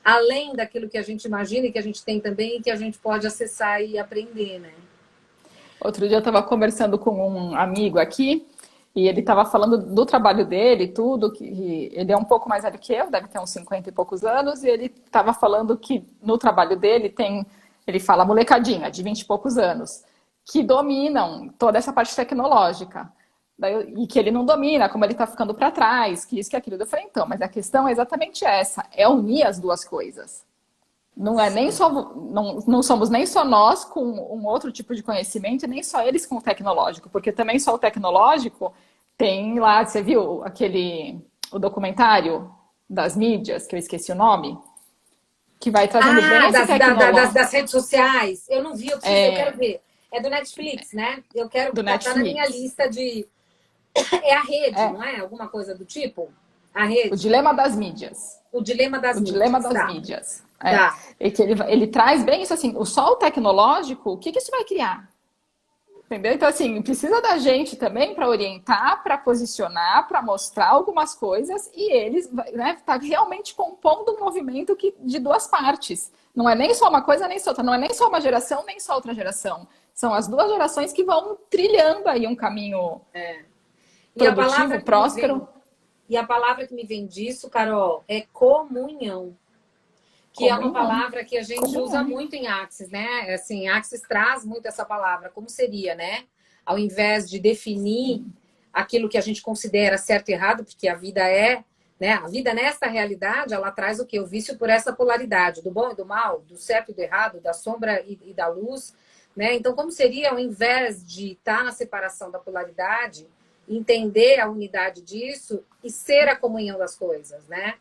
além daquilo que a gente imagina e que a gente tem também e que a gente pode acessar e aprender, né? Outro dia eu estava conversando com um amigo aqui e ele estava falando do trabalho dele, tudo, que ele é um pouco mais velho que eu, deve ter uns 50 e poucos anos, e ele estava falando que no trabalho dele tem, ele fala molecadinha de 20 e poucos anos, que dominam toda essa parte tecnológica. E que ele não domina, como ele está ficando para trás, que isso, que aquilo. Eu falei, então, mas a questão é exatamente essa, é unir as duas coisas. Não é nem Sim. só, não somos nem só nós com um outro tipo de conhecimento, e nem só eles com o tecnológico, porque também só o tecnológico tem lá, você viu o documentário das mídias, que eu esqueci o nome, que vai trazendo bem Ah, esse das tecnológico redes sociais. Eu não vi, eu quero ver. É do Netflix, né? Eu quero. do Tá na minha Netflix. lista de. É a rede, É não é? Alguma coisa do tipo? A o rede. dilema das mídias. O dilema O das dilema mídias. das Tá, mídias. É. tá. E que ele traz bem isso assim, o só o tecnológico, o que isso vai criar? Entendeu? Então, assim, precisa da gente também para orientar, para posicionar, para mostrar algumas coisas e eles, né, tá realmente compondo um movimento de duas partes. Não é nem só uma coisa, nem só outra. Não é nem só uma geração, nem só outra geração. São as duas gerações que vão trilhando aí um caminho E a palavra produtivo, que me vem, próspero. e a palavra que me vem disso, Carol, é comunhão. Que é uma Comunhão. palavra que a gente usa Comunhão. muito em Axis, né? Assim, Axis traz muito essa palavra. Como seria, né? Ao invés de definir aquilo que a gente considera certo e errado, porque a vida é, né? A vida nesta realidade, ela traz o quê? O vício por essa polaridade, do bom e do mal, do certo e do errado, da sombra e da luz, né? Então, como seria, ao invés de estar na separação da polaridade, entender a unidade disso e ser a comunhão das coisas, né?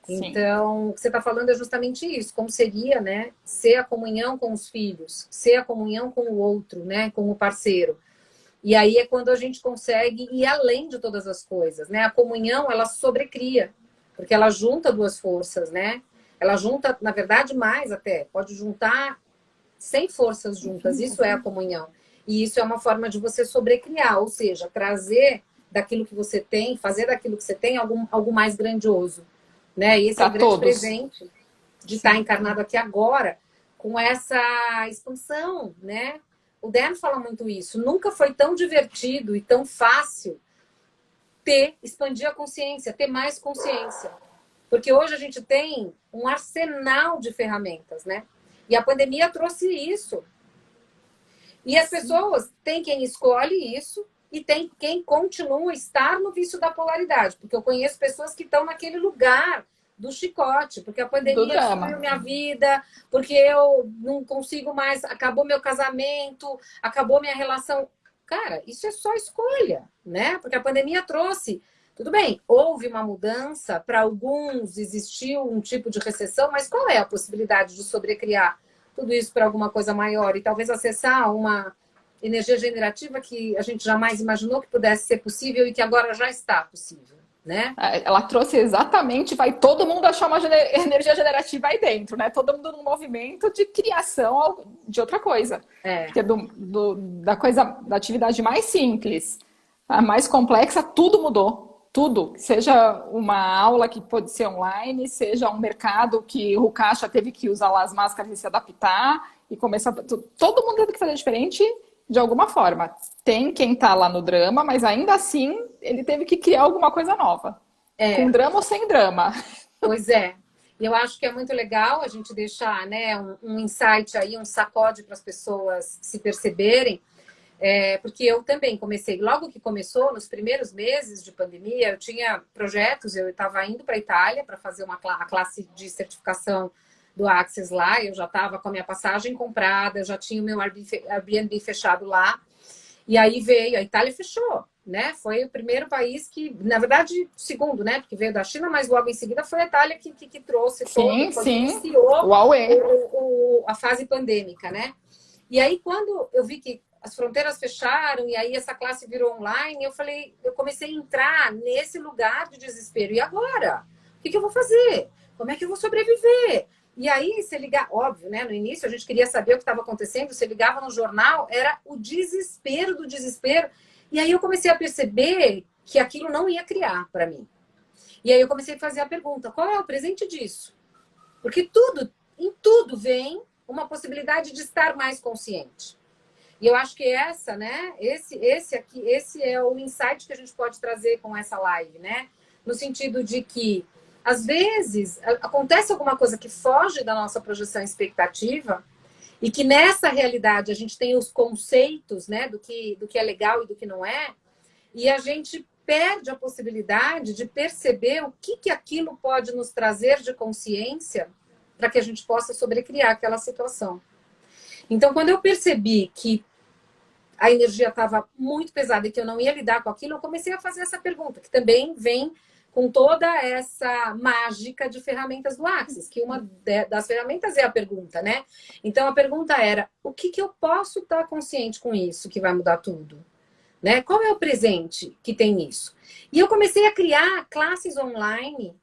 Sim. Então, o que você está falando é justamente isso, como seria, né, ser a comunhão com os filhos, ser a comunhão com o outro, né, com o parceiro. E aí é quando a gente consegue ir além de todas as coisas, né? A comunhão, ela sobrecria, porque ela junta duas forças, né? Ela junta, na verdade, mais até, pode juntar 100 forças juntas, isso é a comunhão. E isso é uma forma de você sobrecriar, ou seja, trazer daquilo que você tem, fazer daquilo que você tem algo mais grandioso, né? E esse é o Para grande todos. presente de estar Sim. encarnado aqui agora, com essa expansão, né? O Dan fala muito isso. Nunca foi tão divertido e tão fácil expandir a consciência, ter mais consciência. Porque hoje a gente tem um arsenal de ferramentas, né? E a pandemia trouxe isso. E as Sim. pessoas têm quem escolhe isso e tem quem continua a estar no vício da polaridade. Porque eu conheço pessoas que estão naquele lugar do chicote, porque a Do pandemia destruiu drama. minha vida, porque eu não consigo mais, acabou meu casamento, acabou minha relação. Cara, isso é só escolha, né? Porque a pandemia trouxe, tudo bem, houve uma mudança, para alguns existiu um tipo de recessão, mas qual é a possibilidade de sobrecriar tudo isso para alguma coisa maior e talvez acessar uma energia generativa que a gente jamais imaginou que pudesse ser possível e que agora já está possível, né? Ela trouxe exatamente, vai todo mundo achar uma energia generativa aí dentro, né? Todo mundo num movimento de criação de outra coisa. É, Porque da coisa, da atividade mais simples, a mais complexa, tudo mudou. Tudo. Seja uma aula que pode ser online, seja um mercado que o caixa teve que usar lá as máscaras e se adaptar e começar. Todo mundo teve que fazer diferente de alguma forma. Tem quem tá lá no drama, mas ainda assim ele teve que criar alguma coisa nova. Com drama ou sem drama. pois é. E eu acho que é muito legal a gente deixar, né, um insight aí, um sacode para as pessoas se perceberem. Porque eu também comecei, logo que começou, nos primeiros meses de pandemia, eu tinha projetos, eu estava indo para a Itália para fazer a classe de certificação do Access lá, eu já estava com a minha passagem comprada, eu já tinha o meu Airbnb fechado lá, e aí veio, a Itália fechou, né? Foi o primeiro país que, na verdade, segundo, né? Porque veio da China, mas logo em seguida foi a Itália que trouxe Sim, foi sim. que iniciou Huawei. a fase pandêmica, né? E aí, quando eu vi que as fronteiras fecharam e aí essa classe virou online, eu comecei a entrar nesse lugar de desespero. E agora? O que eu vou fazer? Como é que eu vou sobreviver? E aí, você ligar, óbvio, né? No início a gente queria saber o que estava acontecendo, você ligava no jornal, era o desespero do desespero. E aí eu comecei a perceber que aquilo não ia criar para mim. E aí eu comecei a fazer a pergunta: qual é o presente disso? Porque em tudo vem uma possibilidade de estar mais consciente. E eu acho que esse é o insight que a gente pode trazer com essa live, né? No sentido de que, às vezes, acontece alguma coisa que foge da nossa projeção e expectativa, e que nessa realidade a gente tem os conceitos, né, do que é legal e do que não é, e a gente perde a possibilidade de perceber o que aquilo pode nos trazer de consciência para que a gente possa sobrecriar aquela situação. Então, quando eu percebi que a energia estava muito pesada e que eu não ia lidar com aquilo, eu comecei a fazer essa pergunta, que também vem com toda essa mágica de ferramentas do Axis, que uma das ferramentas é a pergunta, né? Então, a pergunta era: o que eu posso estar consciente com isso que vai mudar tudo? Né? Qual é o presente que tem nisso? E eu comecei a criar classes online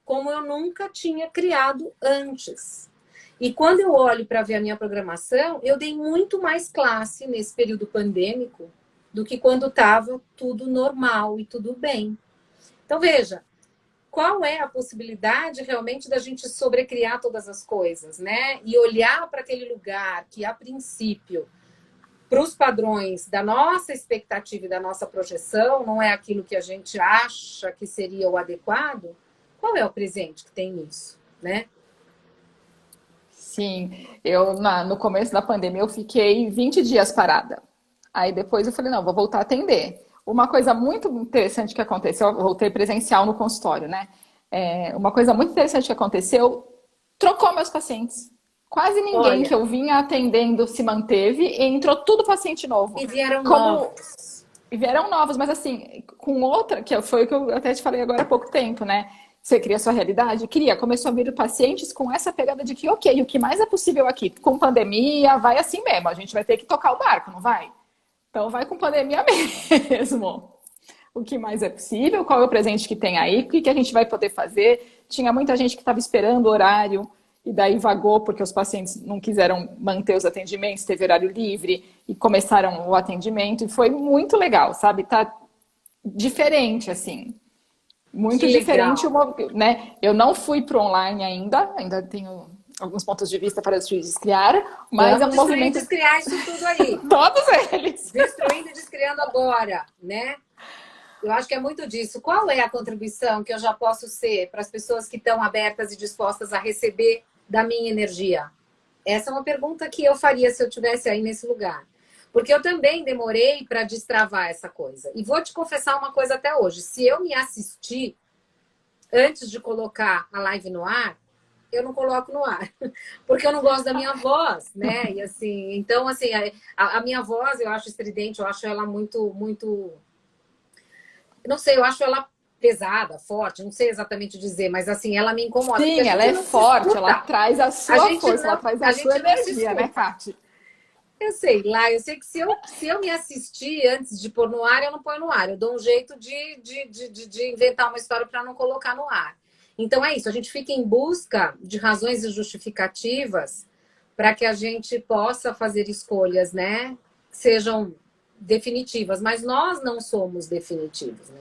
como eu nunca tinha criado antes. E quando eu olho para ver a minha programação, eu dei muito mais classe nesse período pandêmico do que quando estava tudo normal e tudo bem. Então, veja, qual é a possibilidade realmente da gente sobrecriar todas as coisas, né? E olhar para aquele lugar que, a princípio, para os padrões da nossa expectativa e da nossa projeção, não é aquilo que a gente acha que seria o adequado. Qual é o presente que tem nisso, né? Sim, no começo da pandemia eu fiquei 20 dias parada. Aí depois eu falei, não, vou voltar a atender. Uma coisa muito interessante que aconteceu, eu voltei presencial no consultório, né? Uma coisa muito interessante que aconteceu, trocou meus pacientes. Quase ninguém que Olha, eu vinha atendendo se manteve e entrou tudo paciente novo. e vieram Como novos. e vieram novos, mas assim, com outra, que foi o que eu até te falei agora há pouco tempo, né? Você cria a sua realidade? Cria. Começou a vir pacientes com essa pegada de que, ok, o que mais é possível aqui? Com pandemia, vai assim mesmo. A gente vai ter que tocar o barco, não vai? Então vai com pandemia mesmo. O que mais é possível? Qual é o presente que tem aí? O que a gente vai poder fazer? Tinha muita gente que estava esperando o horário e daí vagou porque os pacientes não quiseram manter os atendimentos, teve horário livre e começaram o atendimento. E foi muito legal, sabe? Tá diferente, assim. Muito Que diferente, legal. né? Eu não fui para online ainda tenho alguns pontos de vista para descriar, mas é Vamos um destruir e movimento. descriar isso tudo aí. Todos eles. Destruindo e descriando agora, né? Eu acho que é muito disso. Qual é a contribuição que eu já posso ser para as pessoas que estão abertas e dispostas a receber da minha energia? Essa é uma pergunta que eu faria se eu estivesse aí nesse lugar. Porque eu também demorei para destravar essa coisa. E vou te confessar uma coisa até hoje. Se eu me assistir antes de colocar a live no ar, eu não coloco no ar, porque eu não gosto da minha voz, né? E assim, então assim, a minha voz eu acho estridente, eu acho ela muito, não sei, eu acho ela pesada, forte, não sei exatamente dizer, mas assim, ela me incomoda, porque a Sim, ela gente é não se forte, ela escuta, traz a a sua gente força, ela não, traz a a sua gente não se energia, né, escuta. Kati? Eu sei lá, eu sei que se eu me assistir antes de pôr no ar, eu não ponho no ar. Eu dou um jeito de inventar uma história para não colocar no ar. Então é isso, a gente fica em busca de razões e justificativas para que a gente possa fazer escolhas, né? Que sejam definitivas, mas nós não somos definitivos, né?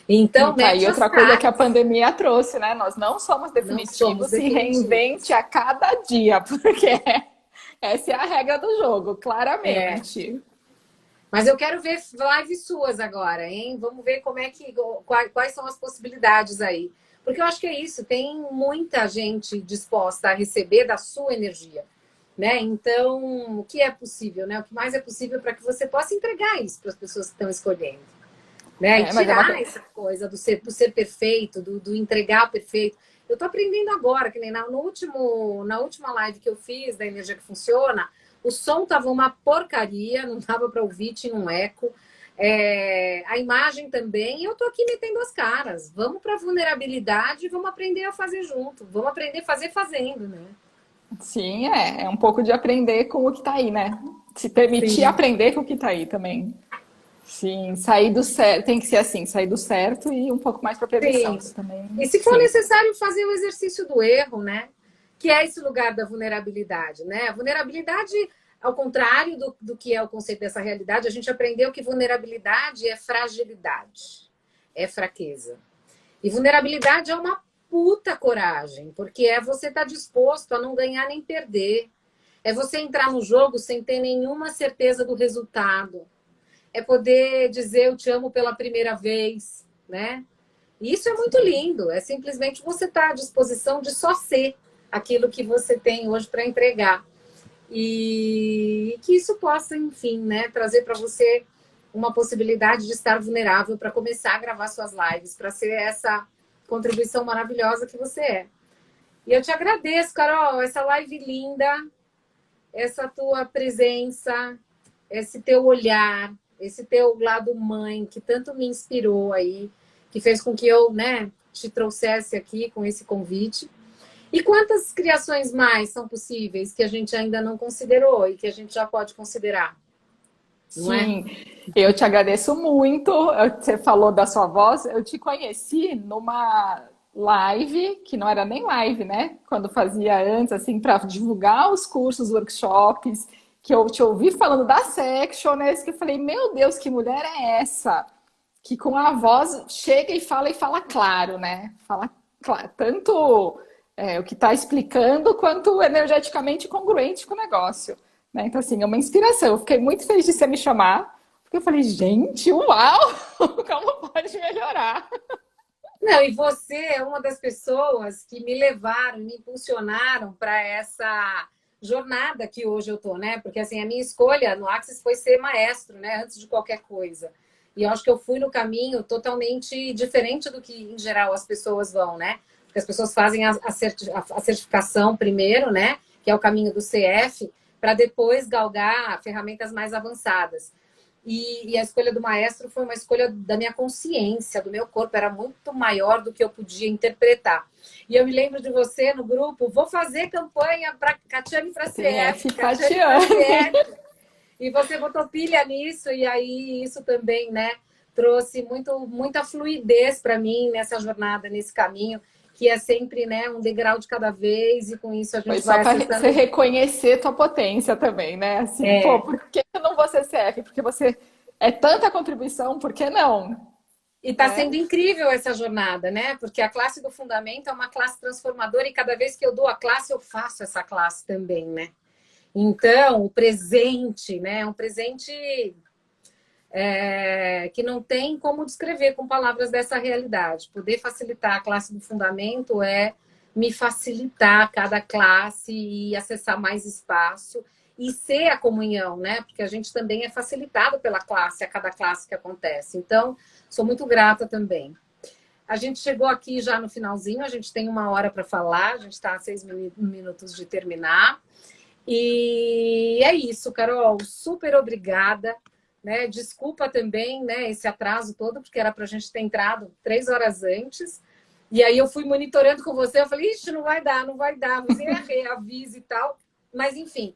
E Então, tá aí mete as outra coisa que a caras, pandemia trouxe, né? Nós não somos não somos definitivos, se reinvente definitivos. a cada dia, porque essa é a regra do jogo, É. claramente. Mas eu quero ver lives suas agora, hein? Vamos ver como é que quais são as possibilidades aí. Porque eu acho que é isso, tem muita gente disposta a receber da sua energia, né? Então, o que é possível, né? O que mais é possível para que você possa entregar isso para as pessoas que estão escolhendo, né? E É, mas é uma... tirar essa coisa do ser perfeito, do entregar perfeito. Eu estou aprendendo agora, que nem na última live que eu fiz da Energia que Funciona, o som tava uma porcaria, não dava para ouvir, tinha um eco. A imagem também, e eu tô aqui metendo as caras. Vamos para vulnerabilidade, vamos aprender a fazer junto. Vamos aprender a fazer fazendo, né? Sim, é um pouco de aprender com o que tá aí, né? Se permitir Sim. aprender com o que tá aí também. Sim, sair do certo, tem que ser assim, sair do certo e um pouco mais para prevenção. Sim. Isso também, E se for sim. necessário fazer o exercício do erro, né? Que é esse lugar da vulnerabilidade, né? A vulnerabilidade, ao contrário do que é o conceito dessa realidade, a gente aprendeu que vulnerabilidade é fragilidade, é fraqueza. E vulnerabilidade é uma puta coragem, porque é você estar disposto a não ganhar nem perder. É você entrar no jogo sem ter nenhuma certeza do resultado. É poder dizer eu te amo pela primeira vez, né? E isso é muito lindo. É simplesmente você estar à disposição de só ser aquilo que você tem hoje para entregar. E que isso possa, enfim, né, trazer para você uma possibilidade de estar vulnerável para começar a gravar suas lives, para ser essa contribuição maravilhosa que você é. E eu te agradeço, Carol, essa live linda, essa tua presença, esse teu olhar, esse teu lado mãe, que tanto me inspirou aí, que fez com que eu, né, te trouxesse aqui com esse convite. E quantas criações mais são possíveis que a gente ainda não considerou e que a gente já pode considerar, não é? Sim, eu te agradeço muito. Você falou da sua voz, eu te conheci numa live, que não era nem live, né? Quando fazia antes, assim, para divulgar os cursos, workshops, que eu te ouvi falando da Sectioners, que eu falei, meu Deus, que mulher é essa? Que com a voz chega e fala claro, né? Fala claro, tanto o que está explicando, quanto energeticamente congruente com o negócio. Né? Então, assim, é uma inspiração. Eu fiquei muito feliz de você me chamar, porque eu falei, gente, uau! Como pode melhorar? Não, e você é uma das pessoas que me levaram, me impulsionaram para essa jornada que hoje eu tô, né? Porque assim, a minha escolha no Axis foi ser maestro, né? Antes de qualquer coisa. E eu acho que eu fui no caminho totalmente diferente do que, em geral, as pessoas vão, né? Porque as pessoas fazem a certificação primeiro, né? Que é o caminho do CF, para depois galgar ferramentas mais avançadas. E a escolha do maestro foi uma escolha da minha consciência, do meu corpo, era muito maior do que eu podia interpretar. E eu me lembro de você no grupo, vou fazer campanha para Catiane para CF CF, Catiane para Catiane. CF. E você botou pilha nisso, e aí isso também, né, trouxe muita fluidez para mim nessa jornada, nesse caminho, que é sempre, né, um degrau de cada vez, e com isso a Foi gente só vai para você acessando. reconhecer tua potência também, né? Assim, pô, É, por que eu não vou ser CF? Porque você é tanta contribuição, por que não? e está Né? sendo incrível essa jornada, né? Porque a classe do fundamento é uma classe transformadora e cada vez que eu dou a classe, eu faço essa classe também, né? Então, o presente, né? É um presente que não tem como descrever com palavras dessa realidade. Poder facilitar a classe do fundamento é me facilitar cada classe e acessar mais espaço e ser a comunhão, né? Porque a gente também é facilitado pela classe, a cada classe que acontece. Então, sou muito grata também. A gente chegou aqui já no finalzinho, a gente tem 1 hora para falar, a gente está a 6 minutos de terminar. E é isso, Carol, super obrigada. Né? Desculpa também, né, esse atraso todo, porque era para a gente ter entrado 3 horas antes. E aí eu fui monitorando com você, eu falei, ixi, não vai dar, você reavisa e tal. Mas, enfim,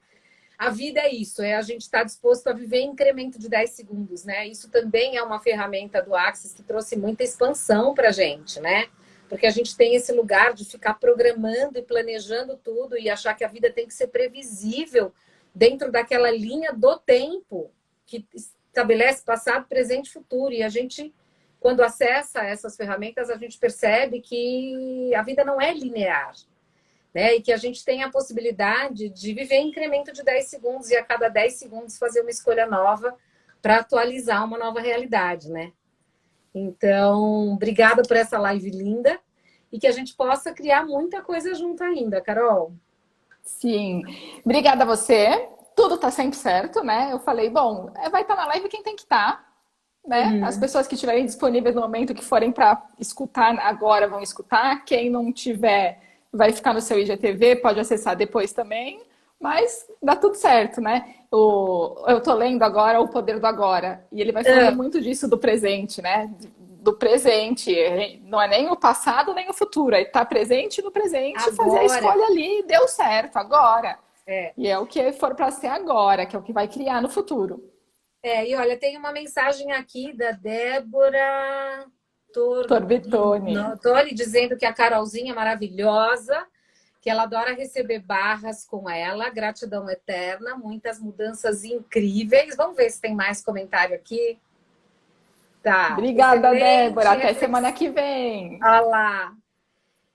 a vida é isso, é a gente estar disposto a viver em incremento de 10 segundos, né? Isso também é uma ferramenta do Axis que trouxe muita expansão para a gente, né? Porque a gente tem esse lugar de ficar programando e planejando tudo e achar que a vida tem que ser previsível dentro daquela linha do tempo que estabelece passado, presente e futuro. E a gente, quando acessa essas ferramentas, a gente percebe que a vida não é linear, né? E que a gente tem a possibilidade de viver em incremento de 10 segundos e a cada 10 segundos fazer uma escolha nova para atualizar uma nova realidade, né? Então, obrigada por essa live linda e que a gente possa criar muita coisa junto ainda, Carol. Sim. Obrigada a você. Tudo tá sempre certo, né? Eu falei, bom, vai estar na live quem tem que estar, né? As pessoas que estiverem disponíveis no momento que forem para escutar agora vão escutar. Quem não tiver vai ficar no seu IGTV, pode acessar depois também. Mas dá tudo certo, né? Eu tô lendo agora O Poder do Agora. E ele vai falando muito disso do presente, né? Do presente. Não é nem o passado, nem o futuro. É estar presente no presente, Agora. fazer a escolha ali, deu certo, agora. É. E é o que for para ser agora, que é o que vai criar no futuro. E olha, tem uma mensagem aqui da Débora Torbitoni. dizendo que a Carolzinha é maravilhosa, que ela adora receber barras com ela, gratidão eterna, muitas mudanças incríveis. Vamos ver se tem mais comentário aqui. Tá. Obrigada, Débora. Até reflexão. semana que vem. Olha lá.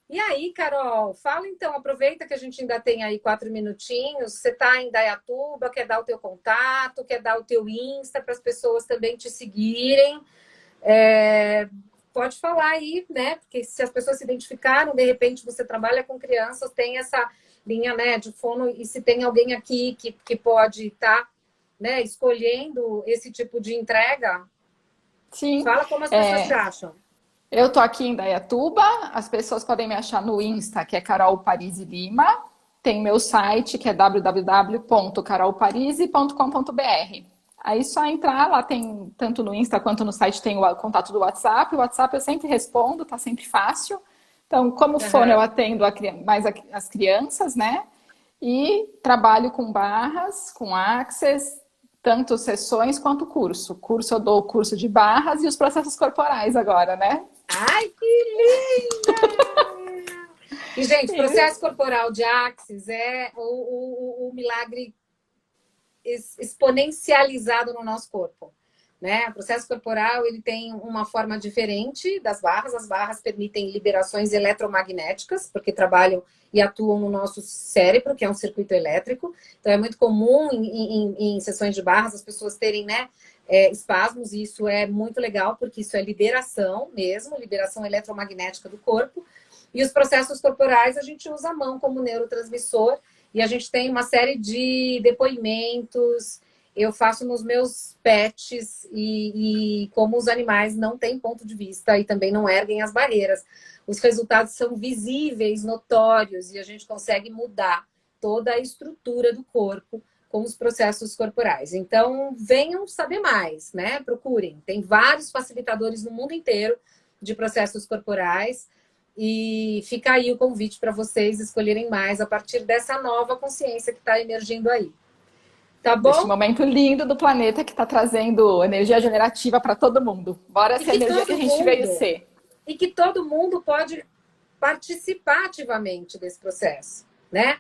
E aí, Carol, fala então, aproveita que a gente ainda tem aí 4 minutinhos. Você está em Indaiatuba, quer dar o teu contato, quer dar o teu Insta para as pessoas também te seguirem. Pode falar aí, né? Porque se as pessoas se identificaram, de repente você trabalha com crianças, tem essa linha, né, de fono, e se tem alguém aqui que pode estar, né, escolhendo esse tipo de entrega, Sim. fala como as pessoas te acham. Eu tô aqui em Indaiatuba, as pessoas podem me achar no Insta, que é Carol Parisi Lima. Tem meu site, que é www.carolparisi.com.br. Aí só entrar, lá tem, tanto no Insta quanto no site, tem o contato do WhatsApp. O WhatsApp eu sempre respondo, tá sempre fácil. Então, como fono, eu atendo mais as crianças, né? E trabalho com barras, com Access, tanto sessões quanto curso. Curso eu dou o curso de barras e os processos corporais agora, né? Ai, que linda! E, gente, processo corporal de Axis é o milagre exponencializado no nosso corpo, né? O processo corporal, ele tem uma forma diferente das barras. As barras permitem liberações eletromagnéticas, porque trabalham e atuam no nosso cérebro, que é um circuito elétrico. Então, é muito comum em sessões de barras as pessoas terem, né, espasmos, e isso é muito legal, porque isso é liberação mesmo, liberação eletromagnética do corpo. E os processos corporais, a gente usa a mão como neurotransmissor, e a gente tem uma série de depoimentos. Eu faço nos meus pets, e como os animais não têm ponto de vista e também não erguem as barreiras, os resultados são visíveis, notórios, e a gente consegue mudar toda a estrutura do corpo com os processos corporais. Então, venham saber mais, né? Procurem. Tem vários facilitadores no mundo inteiro de processos corporais, e fica aí o convite para vocês escolherem mais a partir dessa nova consciência que está emergindo aí. Tá bom? Este momento lindo do planeta que está trazendo energia generativa para todo mundo. Bora ser a energia que a gente veio ser. E que todo mundo pode participar ativamente desse processo, né?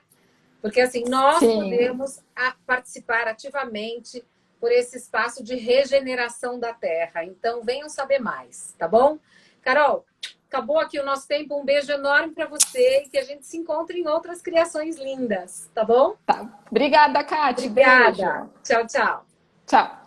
Porque assim, nós podemos participar ativamente por esse espaço de regeneração da Terra. Então, venham saber mais, tá bom? Carol, acabou aqui o nosso tempo. Um beijo enorme para você e que a gente se encontre em outras criações lindas, tá bom? Tá. Obrigada, Kátia. Obrigada. Beijo. Tchau, tchau. Tchau.